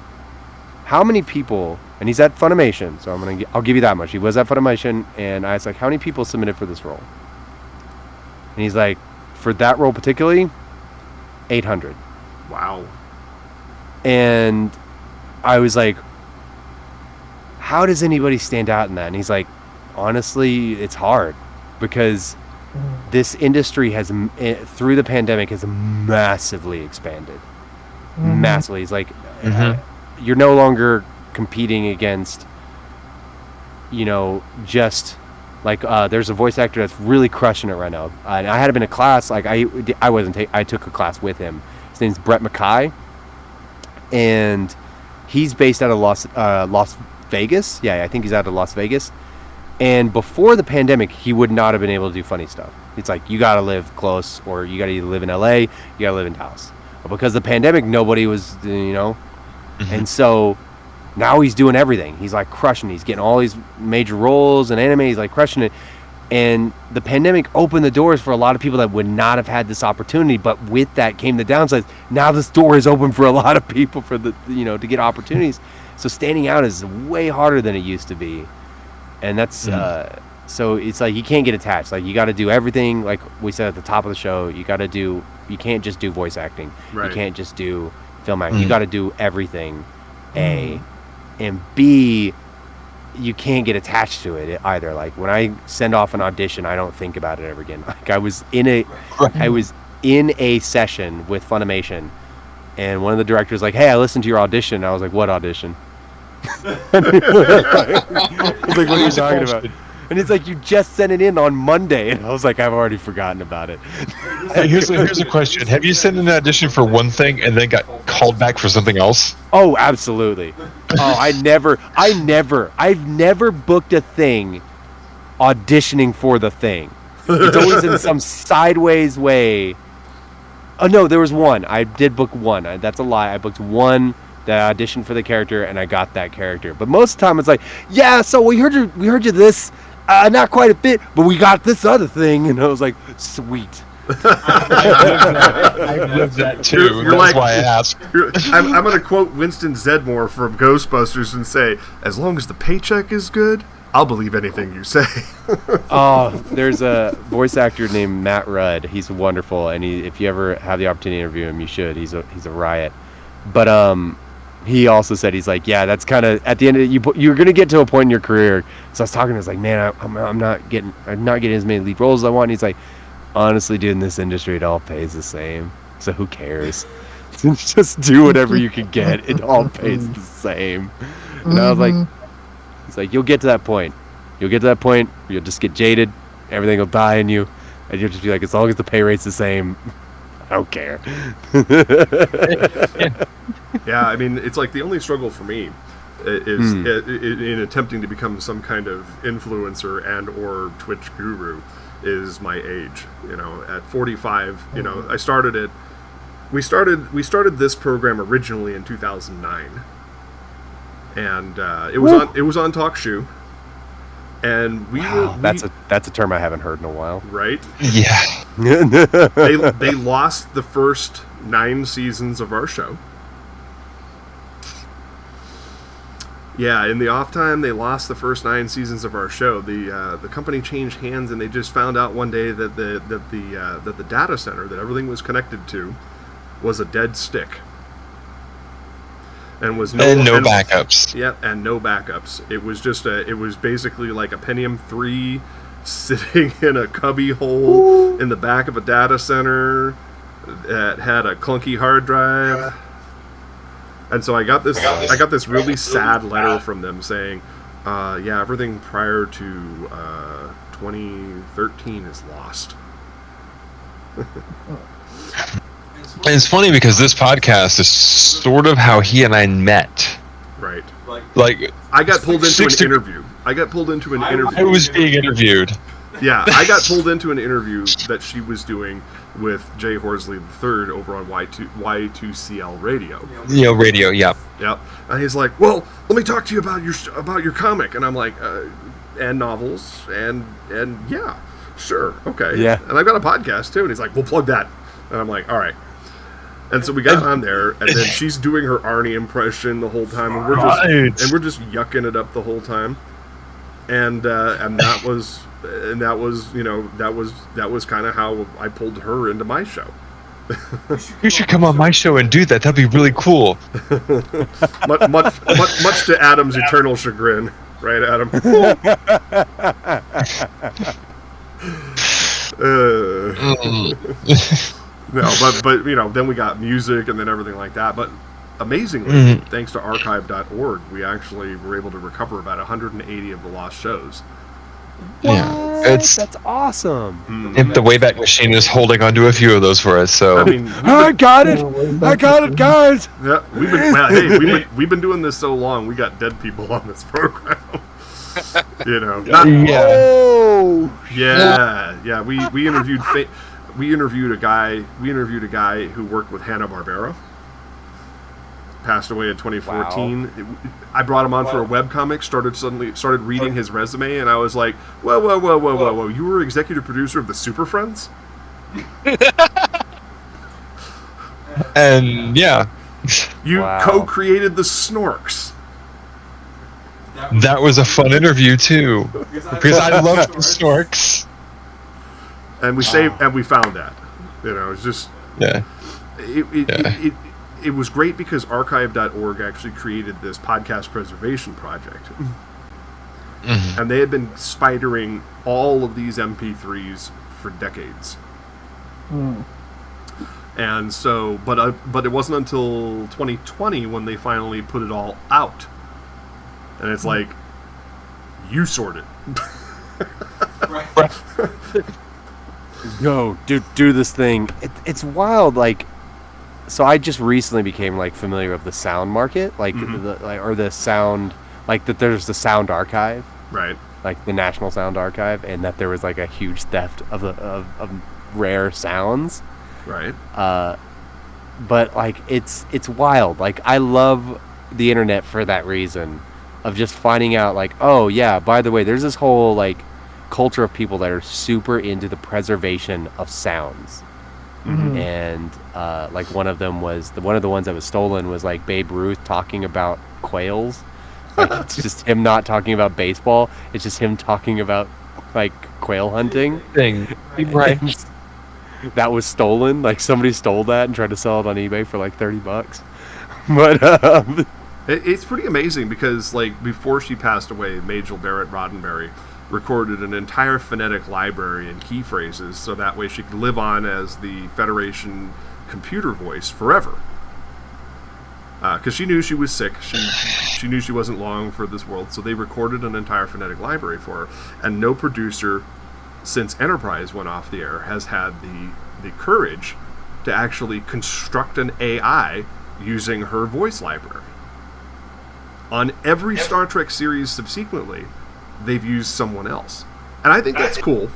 how many people? And he's at Funimation, so I'll give you that much. He was at Funimation, and I was like, how many people submitted for this role? And he's like, for that role particularly, 800. Wow. And I was like, how does anybody stand out in that? And he's like, honestly, it's hard because this industry has, through the pandemic, has massively expanded. Massively. He's like, you're no longer competing against, just like there's a voice actor that's really crushing it right now. And I had him in a class, like I took a class with him. His name's Brett McKay, and he's based out of Las Vegas. Yeah, I think he's out of Las Vegas. And before the pandemic, he would not have been able to do funny stuff. It's like, you got to live close, or you got to either live in LA, you got to live in Dallas. But because of the pandemic, nobody was, And so now he's doing everything. He's like crushing it. He's getting all these major roles in anime. He's like crushing it. And the pandemic opened the doors for a lot of people that would not have had this opportunity. But with that came the downsides. Now this door is open for a lot of people for the, to get opportunities. So standing out is way harder than it used to be. And that's, so it's like, you can't get attached. Like, you got to do everything. Like we said at the top of the show, you can't just do voice acting. Right. You can't just do film acting. You got to do everything. A, and B, you can't get attached to it either. Like when I send off an audition, I don't think about it ever again. Like I was in a session with Funimation, and one of the directors was like, "Hey, I listened to your audition." And I was like, "What audition?" I was like, "What are you talking about?" And it's like, "You just sent it in on Monday." And I was like, "I've already forgotten about it." Hey, here's a question. Have you sent in an audition for one thing and then got called back for something else? Oh, absolutely. Oh, I've never booked a thing auditioning for the thing. It's always in some sideways way. Oh no, there was one. I did book one. That's a lie. I booked one that I auditioned for the character and I got that character. But most of the time it's like, yeah, so we heard you this, not quite a fit, but we got this other thing, and I was like, sweet. I've lived that too. You're That's like, why I asked. I'm going to quote Winston Zedmore from Ghostbusters and say, as long as the paycheck is good, I'll believe anything you say. Oh, there's a voice actor named Matt Rudd. He's wonderful, and if you ever have the opportunity to interview him, you should. He's a riot. But he also said, he's like, yeah, that's kind of at the end of you're gonna get to a point in your career. So I was talking to him, I was like, man, I'm not getting as many lead roles as I want. And he's like, honestly, dude, in this industry, it all pays the same. So who cares? Just do whatever you can get. It all pays the same. And I was like, it's like, you'll get to that point. You'll just get jaded. Everything will die in you. And you'll just be like, as long as the pay rate's the same, I don't care. Yeah, I mean, it's like the only struggle for me is in attempting to become some kind of influencer and or Twitch guru is my age. You know, at 45, you know, I started it. We started this program originally in 2009, and it was on TalkShoe, and that's a term I haven't heard in a while. Right? Yeah. They lost the first 9 seasons of our show. Yeah, in the off time, they lost the first 9 seasons of our show. The company changed hands, and they just found out one day that the data center that everything was connected to was a dead stick, and was no backups. Yeah, and no backups. It was just it was basically like a Pentium 3 sitting in a cubby hole in the back of a data center that had a clunky hard drive. And so I got this really sad letter from them saying, yeah, everything prior to 2013 is lost. It's funny because this podcast is sort of how he and I met. Right. Like I got pulled into an interview. I was being interviewed. Yeah, I got pulled into an interview that she was doing with Jay Horsley III over on Y2CL Radio. You know, radio, yeah. Yep. And he's like, "Well, let me talk to you about your comic." And I'm like, "And novels, and yeah, sure, okay." Yeah. And I've got a podcast too. And he's like, "We'll plug that." And I'm like, "All right." And so we got on there, and then she's doing her Arnie impression the whole time, and we're just yucking it up the whole time, and that was kind of how I pulled her into my show. You should come on my show and do that. That'd be really cool. much to Adam's eternal chagrin, right, Adam? No, but you know, then we got music and then everything like that. But amazingly, thanks to archive.org, we actually were able to recover about 180 of the lost shows. Yeah, that's awesome. And the Wayback Machine is holding onto a few of those for us. So I mean, I got it, guys. Yeah, we've been doing this so long. We got dead people on this program. You know, yeah. We interviewed a guy who worked with Hanna-Barbera. Passed away in 2014. Wow. I brought him on for a webcomic, started reading his resume, and I was like, whoa. You were executive producer of the Super Friends? And yeah. You co-created the Snorks. That was a fun interview too. Because I loved the Snorks. And we found that. You know, it's just It was great because archive.org actually created this podcast preservation project. And they had been spidering all of these MP3s for decades. And so, but it wasn't until 2020 when they finally put it all out. And it's like, you sort it. Go, do this thing. It's wild. Like, so I just recently became like familiar with the sound market, like the sound, like that. There's the sound archive, Right. like the National Sound Archive, and that there was like a huge theft of rare sounds. Right. But like it's wild. Like I love the internet for that reason, of just finding out like, oh yeah, by the way, there's this whole like culture of people that are super into the preservation of sounds. And like one of them was one of the ones that was stolen was like Babe Ruth talking about quails. Like it's just him not talking about baseball. It's just him talking about like quail hunting. Right. That was stolen. Like somebody stole that and tried to sell it on eBay for like $30. But It's pretty amazing because, like, before she passed away, Majel Barrett Roddenberry recorded an entire phonetic library and key phrases so that way she could live on as the Federation computer voice forever. Because she knew she was sick. She knew she wasn't long for this world, so they recorded an entire phonetic library for her. And no producer since Enterprise went off the air has had the courage to actually construct an AI using her voice library. On every Star Trek series subsequently, they've used someone else. And I think that's cool.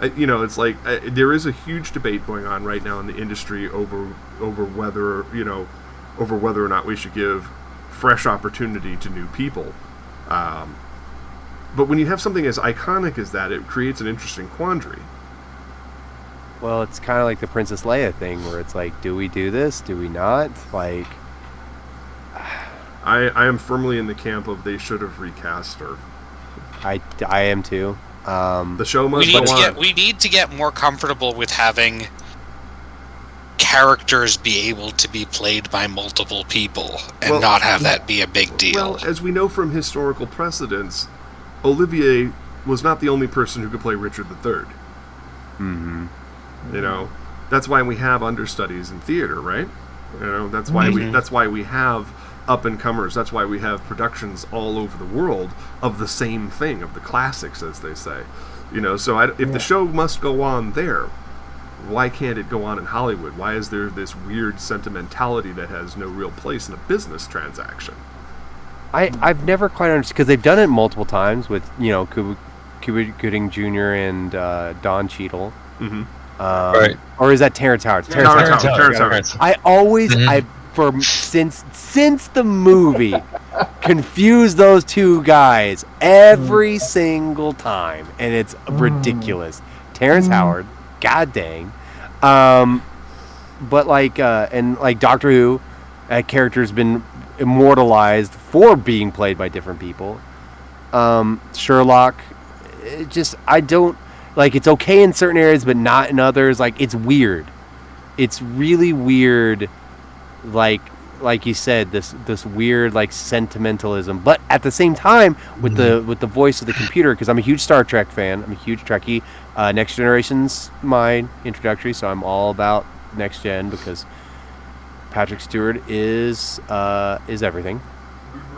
It's like there is a huge debate going on right now in the industry over whether, over whether or not we should give fresh opportunity to new people. But when you have something as iconic as that, it creates an interesting quandary. well, it's kind of like the Princess Leia thing, where it's like, do we do this? Do we not? Like, I am firmly in the camp of they should have recast her. I am too. The show must go on. We need to get more comfortable with having characters be able to be played by multiple people and not have that be a big deal. Well, as we know from historical precedents, Olivier was not the only person who could play Richard III. Mm-hmm. That's why we have understudies in theater, right? That's why we have up and comers. That's why we have productions all over the world of the same thing, of the classics, as they say. So if the show must go on there, why can't it go on in Hollywood? Why is there this weird sentimentality that has no real place in a business transaction? I've never quite understood, because they've done it multiple times with Cuba Gooding Jr. and Don Cheadle. Mm-hmm. Right. Or is that Terrence Howard? Terrence Howard. I always since the movie confuse those two guys every single time, and it's ridiculous. Terrence Howard, god dang. But like Doctor Who, that character's been immortalized for being played by different people. Sherlock, I don't like. It's okay in certain areas, but not in others. Like, it's weird. It's really weird. Like you said, this weird like sentimentalism, but at the same time with the voice of the computer, because I'm a huge Star Trek fan. I'm a huge Trekkie. Next Generation's my introductory, so I'm all about Next Gen because Patrick Stewart is everything.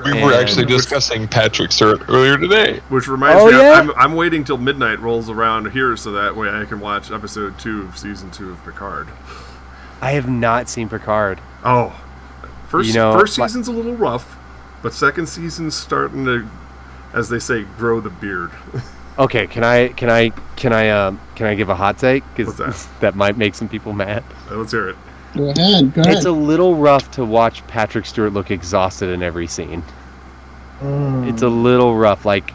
We were actually discussing Patrick Stewart earlier today. Which reminds me, yeah? I'm waiting till midnight rolls around here so that way I can watch episode 2 of season 2 of Picard. I have not seen Picard. Oh, first season's a little rough, but second season's starting to, as they say, grow the beard. Okay, can I give a hot take? Because that might make some people mad. Let's hear it. Go ahead. It's a little rough to watch Patrick Stewart look exhausted in every scene. It's a little rough. Like,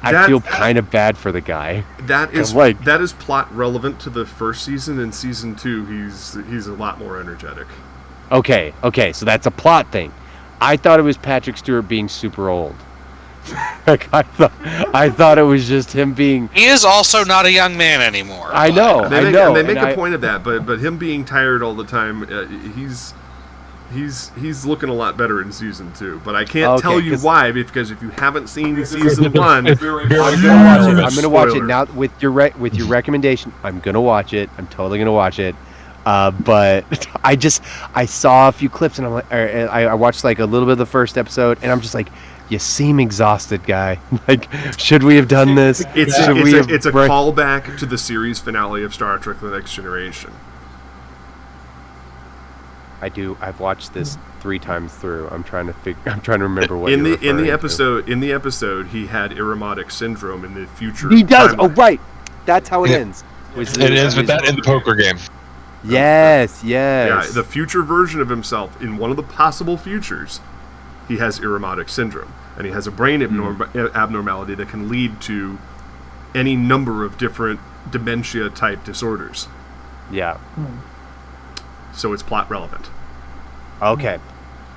I feel kind of bad for the guy. That is plot relevant to the first season. In season 2, he's a lot more energetic. Okay, so that's a plot thing. I thought it was Patrick Stewart being super old. Like, I thought it was just him being. He is also not a young man anymore. I know. They make a point of that, but him being tired all the time, He's looking a lot better in season 2, but I can't Okay, tell you 'cause- why, because if you haven't seen season 1, I'm gonna watch it now with your recommendation. I'm gonna watch it. I'm totally gonna watch it. But I saw a few clips and I'm like, I watched like a little bit of the first episode and I'm just like, you seem exhausted, guy. Like, should we have done this? It's Should we have a callback to the series finale of Star Trek: The Next Generation. I've watched this 3 times through. I'm trying to remember what in you're the referring to. in the episode he had Irumodic syndrome in the future. He does. timeline. Oh, right. That's how it ends. It ends with that in the poker game. Yes. Yeah, the future version of himself in one of the possible futures, he has Irumodic syndrome, and he has a brain abnormality that can lead to any number of different dementia type disorders. Yeah. So it's plot relevant. Okay.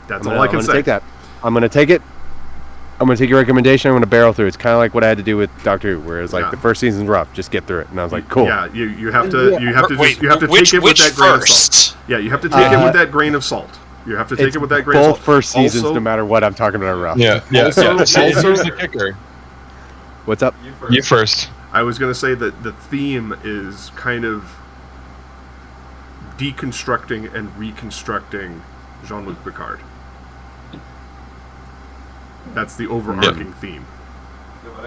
That's all I can I'm say. gonna take that. I'm gonna take it. I'm gonna take your recommendation. I'm gonna barrel through. It's kind of like what I had to do with Doctor Who, where it's like the first season's rough, just get through it. And I was like, cool. Yeah, you have to take it with which that grain of first? salt. Yeah, you have to take it with that grain of salt. You have to take it with that grain of both salt. first seasons, Also- no matter what I'm talking about, rough. Yeah. Also- So also- here's the kicker. What's up? You first. I was going to say that the theme is kind of deconstructing and reconstructing Jean-Luc Picard. That's the overarching theme.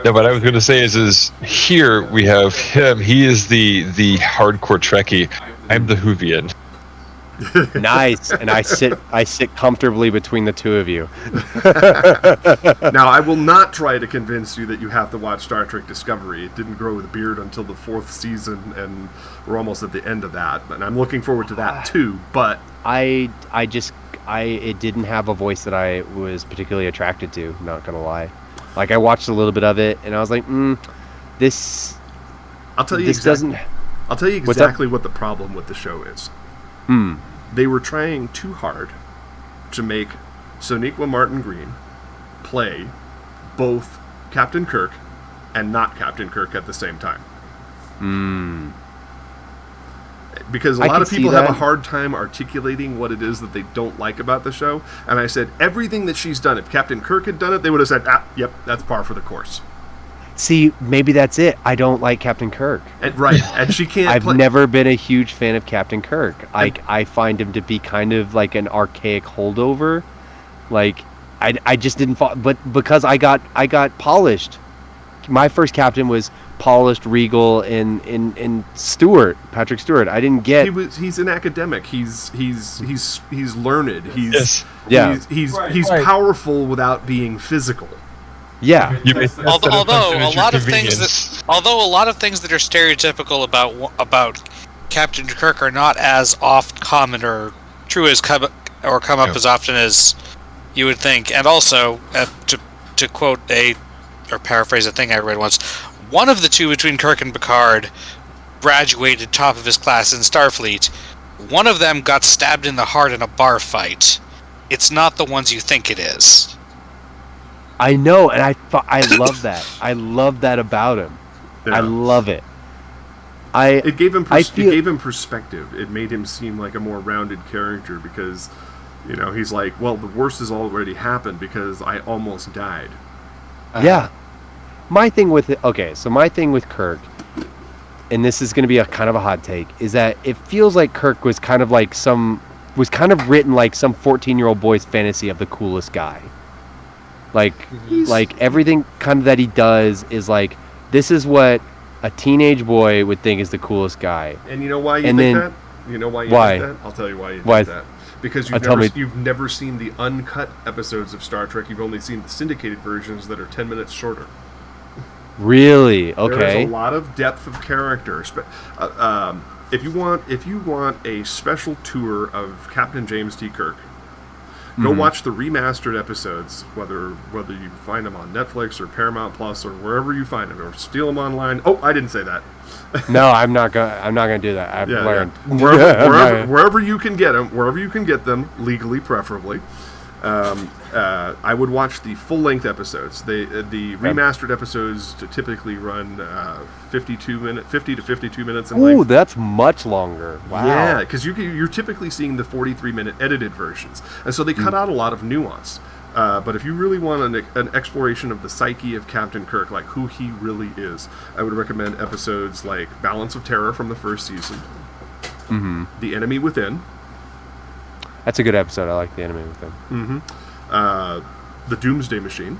Yeah, what I was going to say is here we have him. He is the hardcore Trekkie. I'm the Whovian. Nice. And I sit comfortably between the two of you. Now, I will not try to convince you that you have to watch Star Trek Discovery. It didn't grow with a beard until the 4th season, and we're almost at the end of that. And I'm looking forward to that too. But it didn't have a voice that I was particularly attracted to. Not gonna lie. Like, I watched a little bit of it, and I was like, this. I'll tell you This doesn't. I'll tell you What's up? exactly what the problem with the show is. Hmm. They were trying too hard to make Sonequa Martin Green play both Captain Kirk and not Captain Kirk at the same time. Hmm. Because a I lot can of see people have a that. hard time articulating what it is that they don't like about the show. And I said, everything that she's done, if Captain Kirk had done it, they would have said, yep, that's par for the course. See, maybe that's it. I don't like Captain Kirk. Right, and she can't I've play. never been a huge fan of Captain Kirk. I find him to be kind of like an archaic holdover. Like, I just didn't fall, but because I got polished. My first captain was polished, regal, in Stewart, Patrick Stewart. I didn't get. He's an academic. He's learned. Yes. Yeah. He's powerful without being physical. Yeah. Although a lot of things that are stereotypical about Captain Kirk are not as oft common or true as come up as often as you would think. And also, to quote or paraphrase a thing I read once, one of the two between Kirk and Picard graduated top of his class in Starfleet. One of them got stabbed in the heart in a bar fight. It's not the ones you think it is. I know, and I love that. I love that about him. Yeah. I love it. It gave him it gave him perspective. It made him seem like a more rounded character because, he's like, well, the worst has already happened because I almost died. Yeah. My thing with Kirk, and this is going to be a kind of a hot take, is that it feels like Kirk was kind of written like some 14-year-old boy's fantasy of the coolest guy. Like everything kind of that he does is like, this is what a teenage boy would think is the coolest guy. And you know why you think that? You know why you think that? I'll tell you why you think that. Because you've never seen the uncut episodes of Star Trek. You've only seen the syndicated versions that are 10 minutes shorter. Really? Okay. There's a lot of depth of character. If you want a special tour of Captain James T. Kirk, go watch the remastered episodes, whether you find them on Netflix or Paramount Plus or wherever you find them, or steal them online. Oh, I didn't say that. No, I'm not gonna do that. I've learned. Wherever you can get them, legally preferably. I would watch the full-length episodes. The remastered episodes typically run 50 to 52 minutes in length. Ooh, that's much longer. Wow. Yeah, because you're typically seeing the 43-minute edited versions, and so they cut out a lot of nuance. But if you really want an exploration of the psyche of Captain Kirk, like who he really is, I would recommend episodes like Balance of Terror from the first season, The Enemy Within. That's a good episode. I like The Enemy Within. The Doomsday Machine.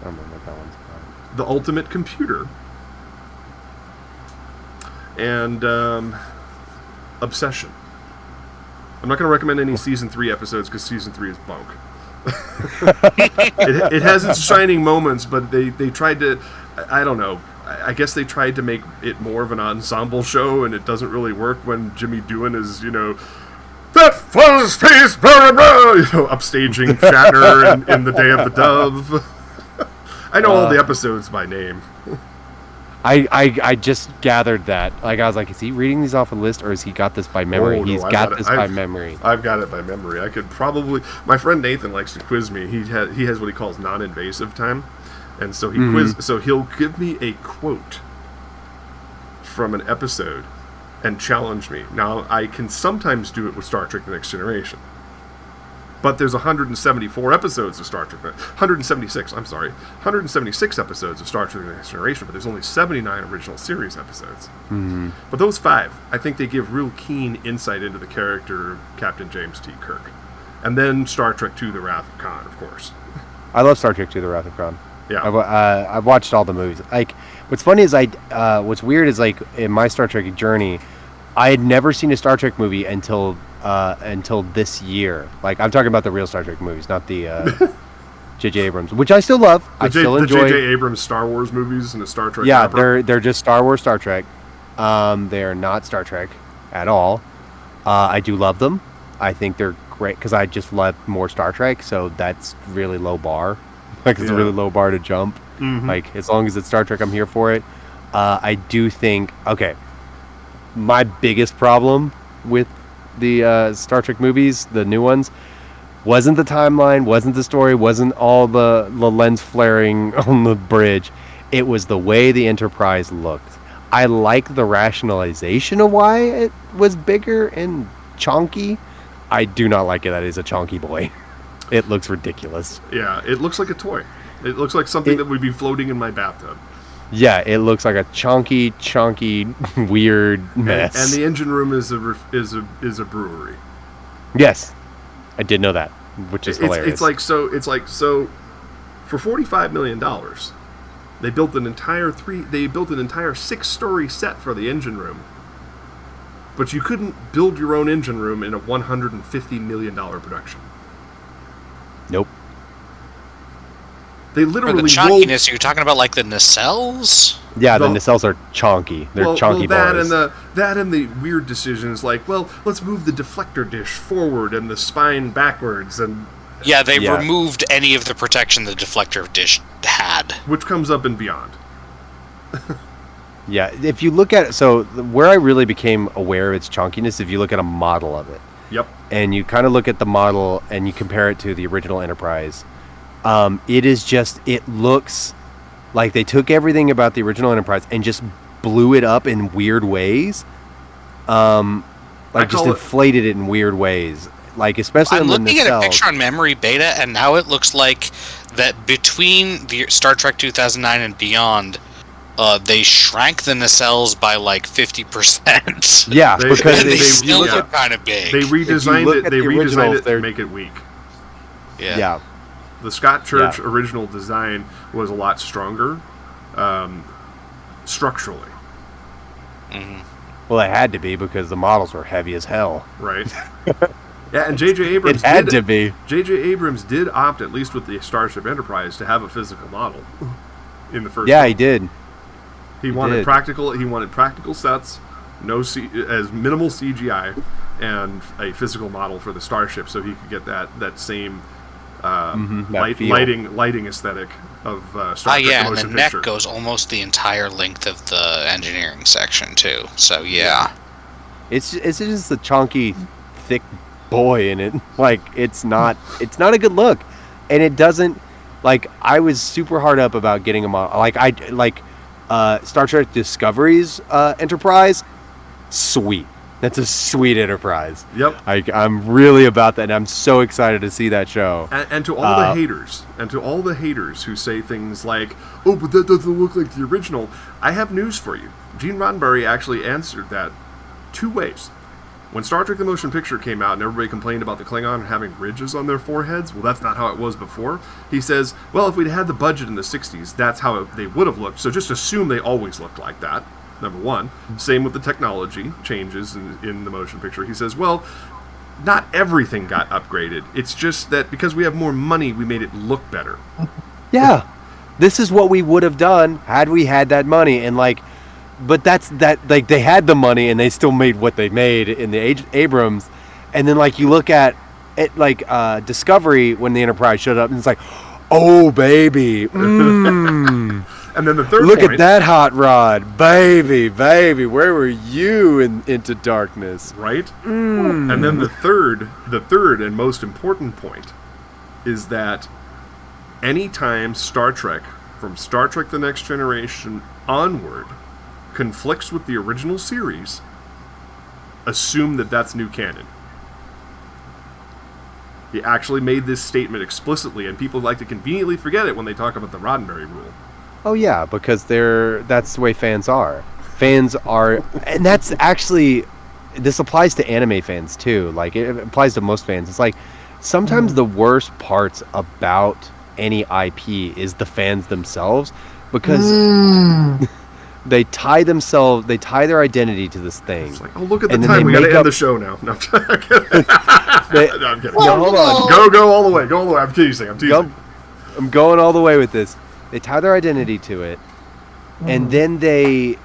I don't know what that one's called. The Ultimate Computer. And Obsession. I'm not going to recommend any Season 3 episodes because Season 3 is bunk. it has its shining moments, but they tried to... I don't know. I guess they tried to make it more of an ensemble show, and it doesn't really work when Jimmy Doohan is, that fuzz face, blah, blah, blah, upstaging Shatner in The Day of the Dove. I know all the episodes by name. I just gathered that. Like, I was like, is he reading these off a list, or has he got this by memory? Oh, no, He's got this by memory. I've got it by memory. I could probably... My friend Nathan likes to quiz me. He has what he calls non-invasive time. And so he'll give me a quote from an episode and challenge me. Now, I can sometimes do it with Star Trek The Next Generation. But there's 174 episodes of Star Trek. 176 episodes of Star Trek The Next Generation, but there's only 79 original series episodes. But those 5, I think they give real keen insight into the character of Captain James T. Kirk. And then Star Trek II, The Wrath of Khan, of course. I love Star Trek II, The Wrath of Khan. Yeah. I've watched all the movies. Like, what's funny is what's weird is, like, in my Star Trek journey, I had never seen a Star Trek movie until this year. Like, I'm talking about the real Star Trek movies, not the J.J. Abrams, which I still love. I still enjoy. The J.J. Abrams Star Wars movies and the Star Trek. Yeah, proper. they're just Star Wars, Star Trek. They are not Star Trek at all. I do love them. I think they're great because I just love more Star Trek. So that's really low bar. Like, it's a really low bar to jump. Like, as long as it's Star Trek, I'm here for it. I do think, okay, my biggest problem with the Star Trek movies, the new ones, wasn't the timeline, wasn't the story, wasn't all the lens flaring on the bridge. It was the way the Enterprise looked. I like the rationalization of why it was bigger and chonky. I do not like it that it's a chonky boy. It looks ridiculous. Yeah, it looks like a toy. It looks like something that would be floating in my bathtub. Yeah, it looks like a chonky, weird mess. And the engine room is a brewery. Yes, I did know that, which is hilarious. It's like so. For $45 million, they built an entire 6-story set for the engine room. But you couldn't build your own engine room in a $150 million production. Nope. They literally the chonkiness, you're talking about like the nacelles? Yeah, the nacelles are chonky. They're chonky boys. That and the weird decisions like, well, let's move the deflector dish forward and the spine backwards, and they removed any of the protection the deflector dish had, which comes up and beyond. Yeah, if you look at it, so where I really became aware of its chonkiness, if you look at a model of it. Yep. And you kind of look at the model and you compare it to the original Enterprise. It looks like they took everything about the original Enterprise and just blew it up in weird ways. Inflated it in weird ways. Like, especially I'm on the looking nacelles. at a picture on Memory Beta, and now it looks like that between the Star Trek 2009 and beyond, they shrank the nacelles by like 50%. Yeah, because they still look kind of big. They redesigned it. They redesigned it to make it weak. Yeah. The Scott Church original design was a lot stronger, structurally. Well, it had to be because the models were heavy as hell. Right. Yeah, and J.J. Abrams J.J. Abrams did opt, at least with the Starship Enterprise, to have a physical model in the first. Yeah, he did. He wanted practical sets, as minimal CGI, and a physical model for the starship, so he could get that same lighting aesthetic of Star Trek: The Motion and the Picture. neck goes almost the entire length of the engineering section too. So yeah. It's just the chonky, thick boy in it. Like, it's not a good look. And it doesn't, like, I was super hard up about getting him on. Like, Star Trek Discovery's Enterprise, sweet. That's a sweet Enterprise. Yep. I'm really about that, and I'm so excited to see that show. And to all the haters, who say things like, "Oh, but that doesn't look like the original," I have news for you. Gene Roddenberry actually answered that 2 ways. When Star Trek: The Motion Picture came out and everybody complained about the Klingon having ridges on their foreheads, well, that's not how it was before. He says, well, if we'd had the budget in the 60s, that's how they would have looked. So just assume they always looked like that, number one. Same with the technology changes in the motion picture. He says, well, not everything got upgraded. It's just that because we have more money, we made it look better. Yeah. This is what we would have done had we had that money. And, like, but like, they had the money and they still made what they made in the Abrams. And then, like, you look at it, like, Discovery, when the Enterprise showed up, and it's like, oh, baby. And then the third look point, at that hot rod. Baby, where were you in Into Darkness? Right? And then the third and most important point is that anytime Star Trek, from Star Trek The Next Generation onward, conflicts with the original series, assume that that's new canon. He actually made this statement explicitly, and people like to conveniently forget it when they talk about the Roddenberry rule. Oh yeah, because that's the way fans are. Fans are, and that's actually, this applies to anime fans too. Like, it applies to most fans. It's like, sometimes the worst parts about any IP is the fans themselves, because they tie their identity to this thing. It's like, oh, look at the time, we gotta end the show now. No, I'm kidding. No, I'm kidding. No, hold on. Go all the way. I'm teasing. I'm going all the way with this. They tie their identity to it, and then they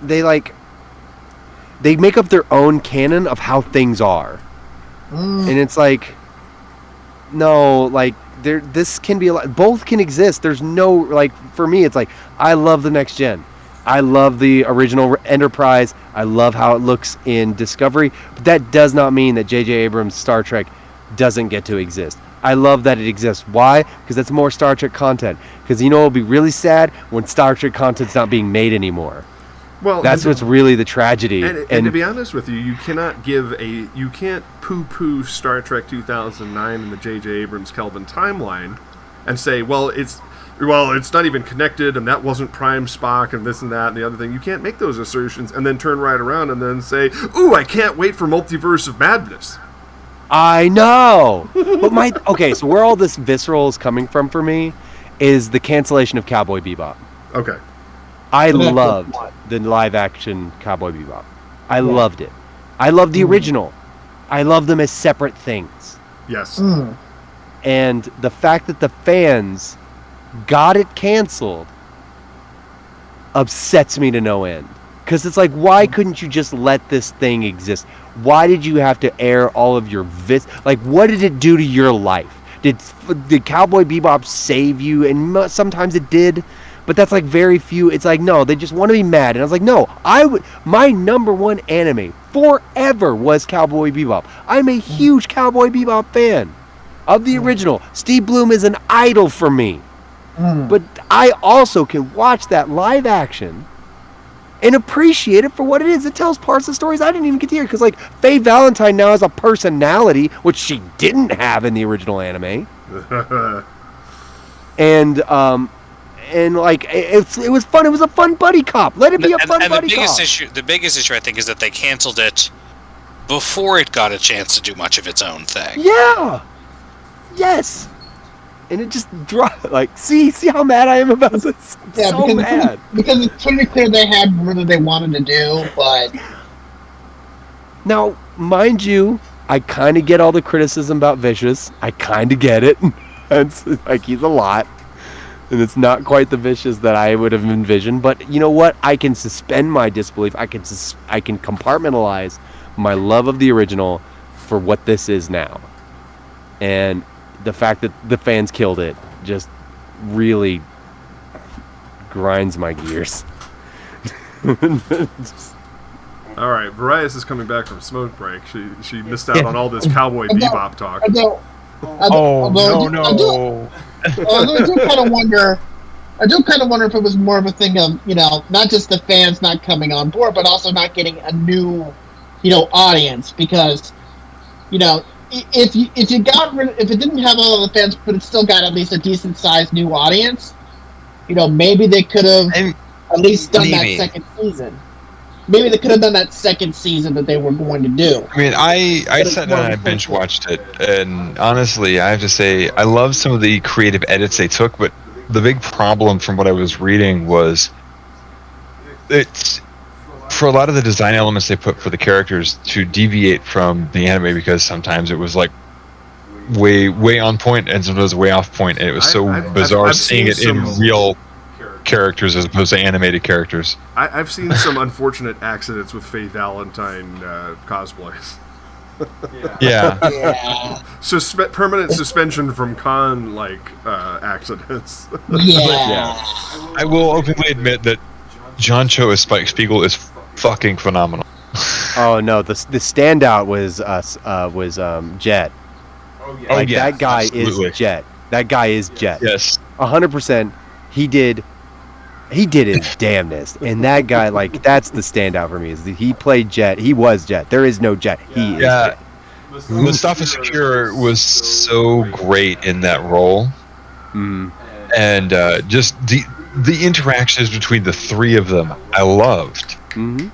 make up their own canon of how things are. And it's like, no, like, this can be both can exist. There's no, like, for me, it's like, I love the Next Gen. I love the original Enterprise. I love how it looks in Discovery. But that does not mean that J.J. Abrams' Star Trek doesn't get to exist. I love that it exists. Why? Because that's more Star Trek content. Because, you know, it'll be really sad when Star Trek content's not being made anymore. Well, that's what's really the tragedy. And to be honest with you, you can't poo-poo Star Trek 2009 and the J.J. Abrams Kelvin timeline and say, well, it's not even connected, and that wasn't Prime Spock, and this and that and the other thing. You can't make those assertions and then turn right around and then say, ooh, I can't wait for Multiverse of Madness. I know, but okay. So where all this visceral is coming from for me is the cancellation of Cowboy Bebop. Okay, I loved the live action Cowboy Bebop. I loved it. I loved the original. I love them as separate things. Yes. And the fact that the fans got it canceled upsets me to no end. Because it's like, why couldn't you just let this thing exist? Why did you have to air all of your like, what did it do to your life? Did Cowboy Bebop save you? And sometimes it did, but that's like very few. It's like, no, they just want to be mad. And I was like, no, my number one anime forever was Cowboy Bebop. I'm a huge Cowboy Bebop fan of the original. Steve Bloom is an idol for me. But I also can watch that live action and appreciate it for what it is. It tells parts of stories I didn't even get to hear. Because, like, Faye Valentine now has a personality, which she didn't have in the original anime. And like, it was fun. It was a fun buddy cop. Let it be a fun buddy cop. The biggest issue, I think, is that they canceled it before it got a chance to do much of its own thing. Yeah. Yes. And it just dropped. Like, see how mad I am about this. Yeah, so mad. Because it's pretty clear they had more than they wanted to do, but... Now, mind you, I kind of get all the criticism about Vicious. I kind of get it. It's like, he's a lot. And it's not quite the Vicious that I would have envisioned. But you know what? I can suspend my disbelief. I can compartmentalize my love of the original for what this is now. And the fact that the fans killed it just really grinds my gears. All right, Varias is coming back from smoke break. She missed out on all this Cowboy Bebop talk. I do kind of wonder. I do kind of wonder if it was more of a thing of, not just the fans not coming on board, but also not getting a new, audience. Because, if it didn't have all of the fans, but it still got at least a decent sized new audience, maybe they could have at least done that second season. Maybe they could have done that second season that they were going to do. I mean, I sat down and I binge watched it, and honestly, I have to say, I love some of the creative edits they took, but the big problem from what I was reading was it's for a lot of the design elements they put for the characters to deviate from the anime, because sometimes it was like way on point and sometimes way off point, and it was so bizarre seeing it in real characters as opposed to animated characters. I've seen some unfortunate accidents with Faye Valentine cosplays. Yeah. Permanent suspension from con accidents. Yeah. I will openly admit that John Cho as Spike Spiegel is fucking phenomenal. Oh no, the standout was Jet. That guy absolutely. is Jet. That guy is Jet. Yes. 100%. He did his damnedest, and that guy, that's the standout for me. Is that he played Jet? He was Jet. There is no Jet. He is Jet. Mustafa Shakir was so great in that role, and just the interactions between the three of them, I loved. Mm-hmm.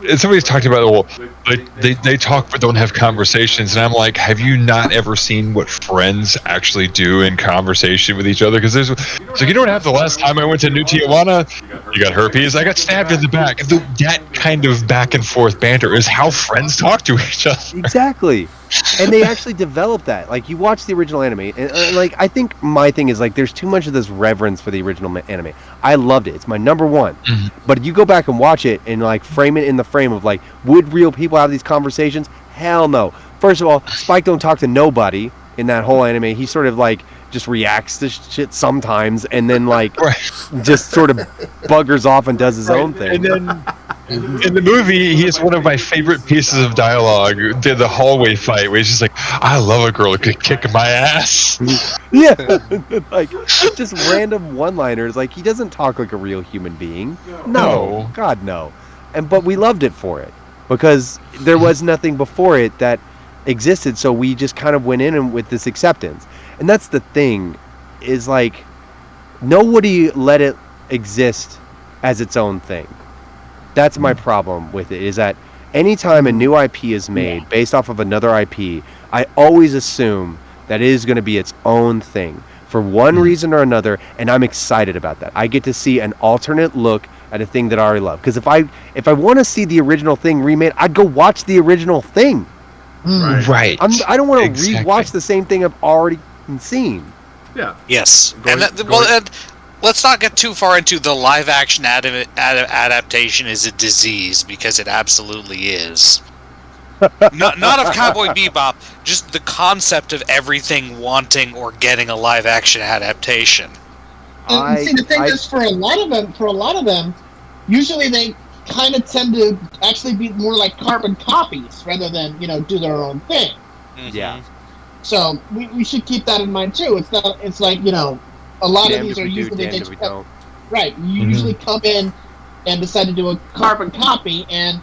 And somebody's talking about, they talk but don't have conversations, and I'm like, have you not ever seen what friends actually do in conversation with each other? Because you don't have the last time I went to New Tijuana, you got herpes, I got stabbed in the back. That kind of back and forth banter is how friends talk to each other. Exactly. And they actually developed that. You watch the original anime, and I think my thing is there's too much of this reverence for the original anime. I loved it. It's my number one. Mm-hmm. But you go back and watch it and frame it in the frame of would real people have these conversations? Hell no. First of all, Spike don't talk to nobody in that whole anime. He sort of just reacts to shit sometimes, and then just sort of buggers off and does his own thing. And then in the movie, he has one of my favorite pieces of dialogue, the hallway fight, where he's just I love a girl who could kick my ass. Yeah. Just random one-liners. He doesn't talk like a real human being. No. God, no. But we loved it for it, because there was nothing before it that existed, so we just kind of went in with this acceptance. And that's the thing, is nobody let it exist as its own thing. That's my problem with it, is that anytime a new IP is made based off of another IP, I always assume that it is going to be its own thing for one reason or another, and I'm excited about that. I get to see an alternate look at a thing that I already love. Because if I want to see the original thing remade, I'd go watch the original thing. Right. I don't want to rewatch the same thing I've already seen. Yeah. Yes. And let's not get too far into the live-action adaptation is a disease, because it absolutely is. not of Cowboy Bebop, just the concept of everything wanting or getting a live-action adaptation. And see, the thing is, for a lot of them, usually they kind of tend to actually be more like carbon copies rather than do their own thing. Mm-hmm. Yeah. So we should keep that in mind too. It's not. It's a lot of these are usually you usually come in and decide to do a carbon copy, and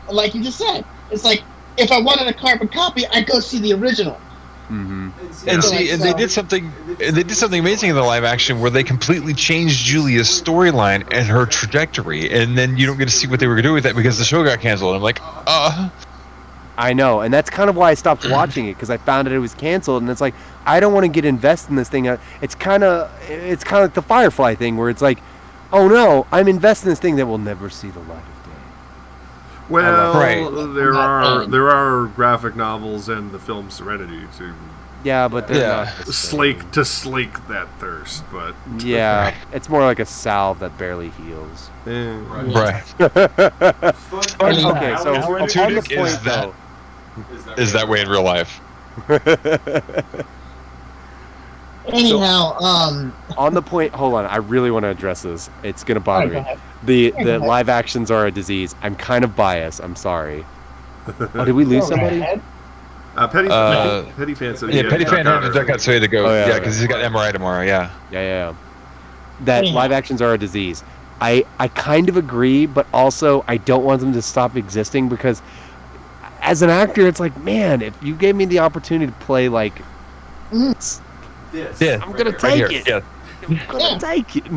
like you just said, it's if I wanted a carbon copy, I'd go see the original. Mm-hmm. And they did something. They did something amazing in the live action where they completely changed Julia's storyline and her trajectory, and then you don't get to see what they were doing with that because the show got canceled. I'm like, I know, and that's kind of why I stopped watching it, because I found out it was canceled, and it's I don't want to get invested in this thing. It's kind of like the Firefly thing, where it's oh no, I'm invested in this thing that will never see the light of day. Well, there are graphic novels and the film Serenity to but they're not slake that thirst, but it's more like a salve that barely heals. Right. Okay, so on the point though, is that way in real life. Anyhow, on the point, hold on. I really want to address this. It's gonna bother go me. ahead. The go ahead. live actions are a disease. I'm kind of biased. I'm sorry. Oh, did we lose Go somebody? ahead. Petty Fan said he had Petty to Fan duck had to out duck out so he had to go. Oh, yeah, Yeah, because he's got MRI tomorrow. Yeah. Yeah. That Anyhow. live actions are a disease. I kind of agree, but also I don't want them to stop existing because as an actor, it's like, man, if you gave me the opportunity to play like this, Yeah. I'm gonna Right take here. it. Yeah. I'm gonna take it.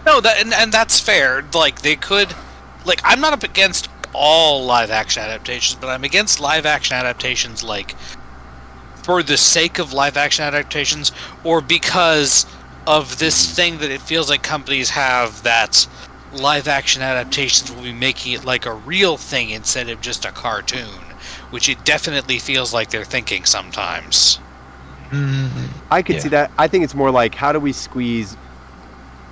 No, and that's fair. Like they could, like I'm not up against all live action adaptations, but I'm against live action adaptations like for the sake of live action adaptations or because of this thing that it feels like companies have that live action adaptations will be making it like a real thing instead of just a cartoon, which it definitely feels like they're thinking sometimes. I could see that. I think it's more like, how do we squeeze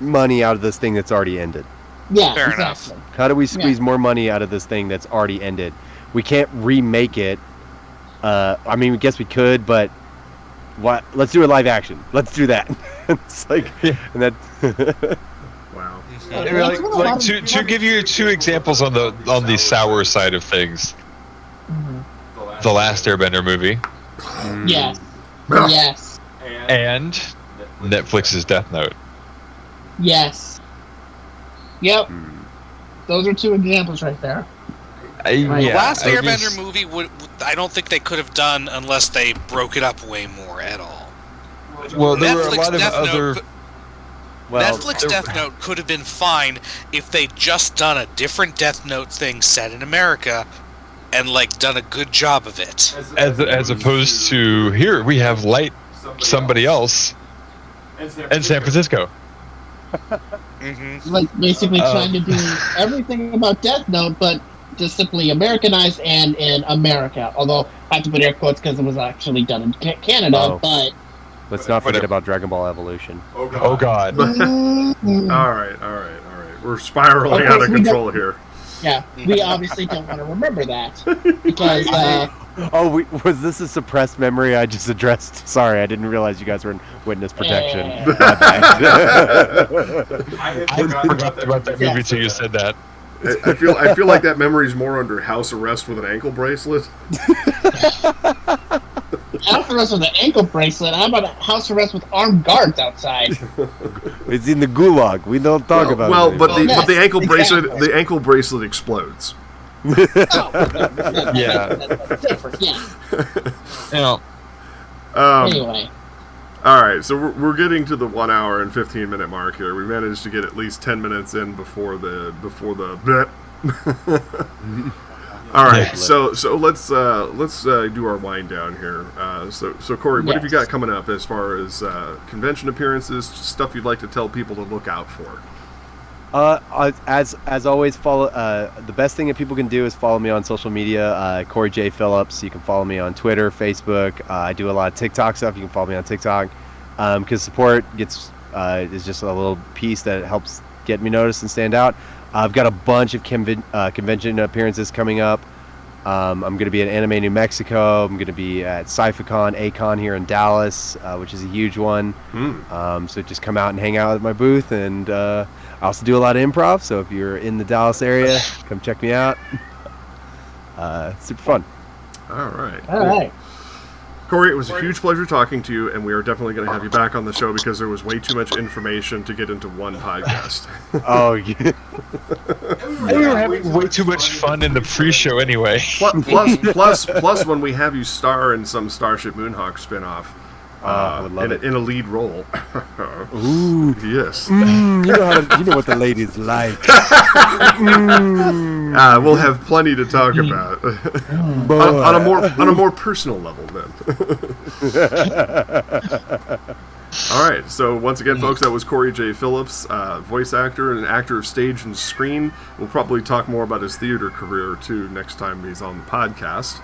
money out of this thing that's already ended? Yeah, Fair exactly. How do we squeeze more money out of this thing that's already ended? We can't remake it. I mean, I guess we could, but what? Let's do a live action. Let's do that. It's like, and that. Wow. Like to give you two examples on the sour side of things. The Last Airbender movie Yes. Ah. Yes. and Netflix's Death Note. Yes. Yep. Those are two examples right there. The Last Airbender movie I don't think they could have done unless they broke it up way more at all. Well, there were a lot of other. Netflix Death Note could have been fine if they just done a different Death Note thing set in America and like done a good job of it. As opposed to here we have Light somebody else in San Francisco. Like basically trying to do everything about Death Note, but just simply Americanized and in America. Although I have to put air quotes because it was actually done in Canada. Oh. But Let's not forget about Dragon Ball Evolution. Oh God. All right. We're spiraling out of control here. Yeah, we obviously don't want to remember that because Was this a suppressed memory I just addressed? Sorry, I didn't realize you guys were in witness protection. Yeah. My bad. I forgot about that movie till you said that. I feel like that memory's more under house arrest with an ankle bracelet. house arrest with an ankle bracelet. How about a house arrest with armed guards outside? It's in the gulag. We don't talk about it. But the ankle exactly. bracelet explodes. Yeah. That's different. Yeah. Anyway. All right, so we're getting to the 1 hour and 15-minute mark here. We managed to get at least 10 minutes in before the. All right, so let's do our wind down here. So Cory, what have you got coming up as far as convention appearances, stuff you'd like to tell people to look out for? As always, follow. The best thing that people can do is follow me on social media. Cory J Phillips. You can follow me on Twitter, Facebook. I do a lot of TikTok stuff. You can follow me on TikTok because support is just a little piece that helps get me noticed and stand out. I've got a bunch of convention appearances coming up. I'm going to be at Anime New Mexico. I'm going to be at Sci-Fi-Con, A-Con here in Dallas, which is a huge one. So just come out and hang out at my booth. And I also do a lot of improv, so if you're in the Dallas area, come check me out. Super fun. All right. All right. Cory, it was a huge pleasure talking to you, and we are definitely going to have you back on the show because there was way too much information to get into one podcast. Oh, yeah. We were having way too much fun in the pre-show anyway. Plus, when we have you star in some Starship Moonhawk spin-off, I would love it. in a lead role. Ooh. Yes. You know what the ladies like. We'll have plenty to talk about on a more personal level then. All right. So once again, folks, that was Cory J Phillips, voice actor and actor of stage and screen. We'll probably talk more about his theater career too next time he's on the podcast.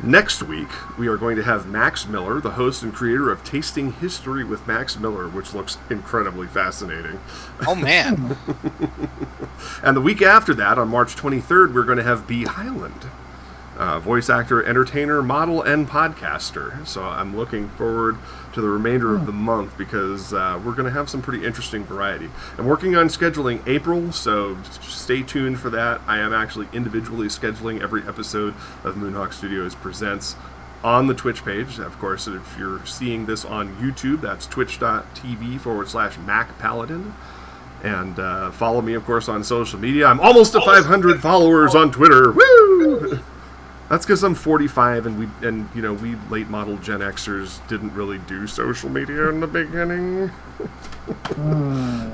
Next week, we are going to have Max Miller, the host and creator of Tasting History with Max Miller, which looks incredibly fascinating. Oh, man. And the week after that, on March 23rd, we're going to have Bee Highland. voice actor, entertainer, model, and podcaster. So I'm looking forward to the remainder of the month because we're going to have some pretty interesting variety. I'm working on scheduling April, so stay tuned for that. I am actually individually scheduling every episode of Moonhawk Studios Presents on the Twitch page. Of course, if you're seeing this on YouTube, that's twitch.tv/MacPaladin. And follow me, of course, on social media. I'm almost to 500 followers on Twitter. Woo! That's because I'm 45, and we late model Gen Xers didn't really do social media in the beginning.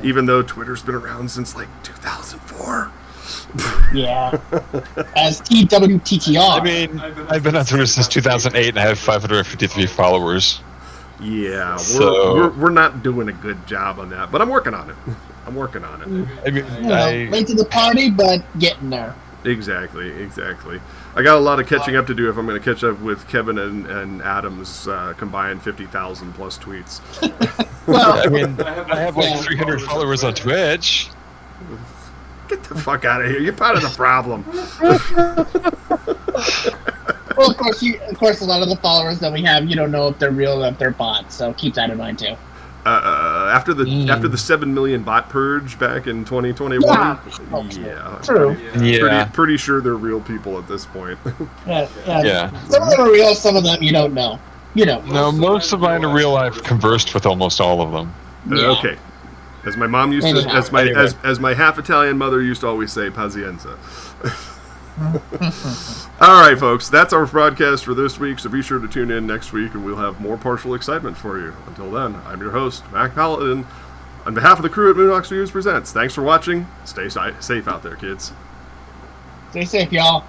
Even though Twitter's been around since like 2004. Yeah. As TWTTR. I mean, I've been on Twitter since 2008, and I have 553 followers. Yeah, So- we're not doing a good job on that, but I'm working on it. I mean, Late to the party, but getting there. Exactly. I got a lot of catching up to do if I'm going to catch up with Kevin and Adam's combined 50,000 plus tweets. Well, I mean, I have like 300 followers on Twitch. Get the fuck out of here! You're part of the problem. well, of course, a lot of the followers that we have, you don't know if they're real or if they're bots, so keep that in mind too. After the 7 million bot purge back in 2021, yeah, True. pretty sure they're real people at this point. Yeah. Some of them are real, some of them you don't know. No, most of mine are real. I've conversed with almost all of them. Okay. As my mom used to, as my half Italian mother used to always say, pazienza. All right, folks, that's our broadcast for this week, so be sure to tune in next week and we'll have more partial excitement for you. Until then, I'm your host, Mac Paladin. On behalf of the crew at Moonhawk Studios Presents, thanks for watching. Stay safe out there, kids. Stay safe, y'all.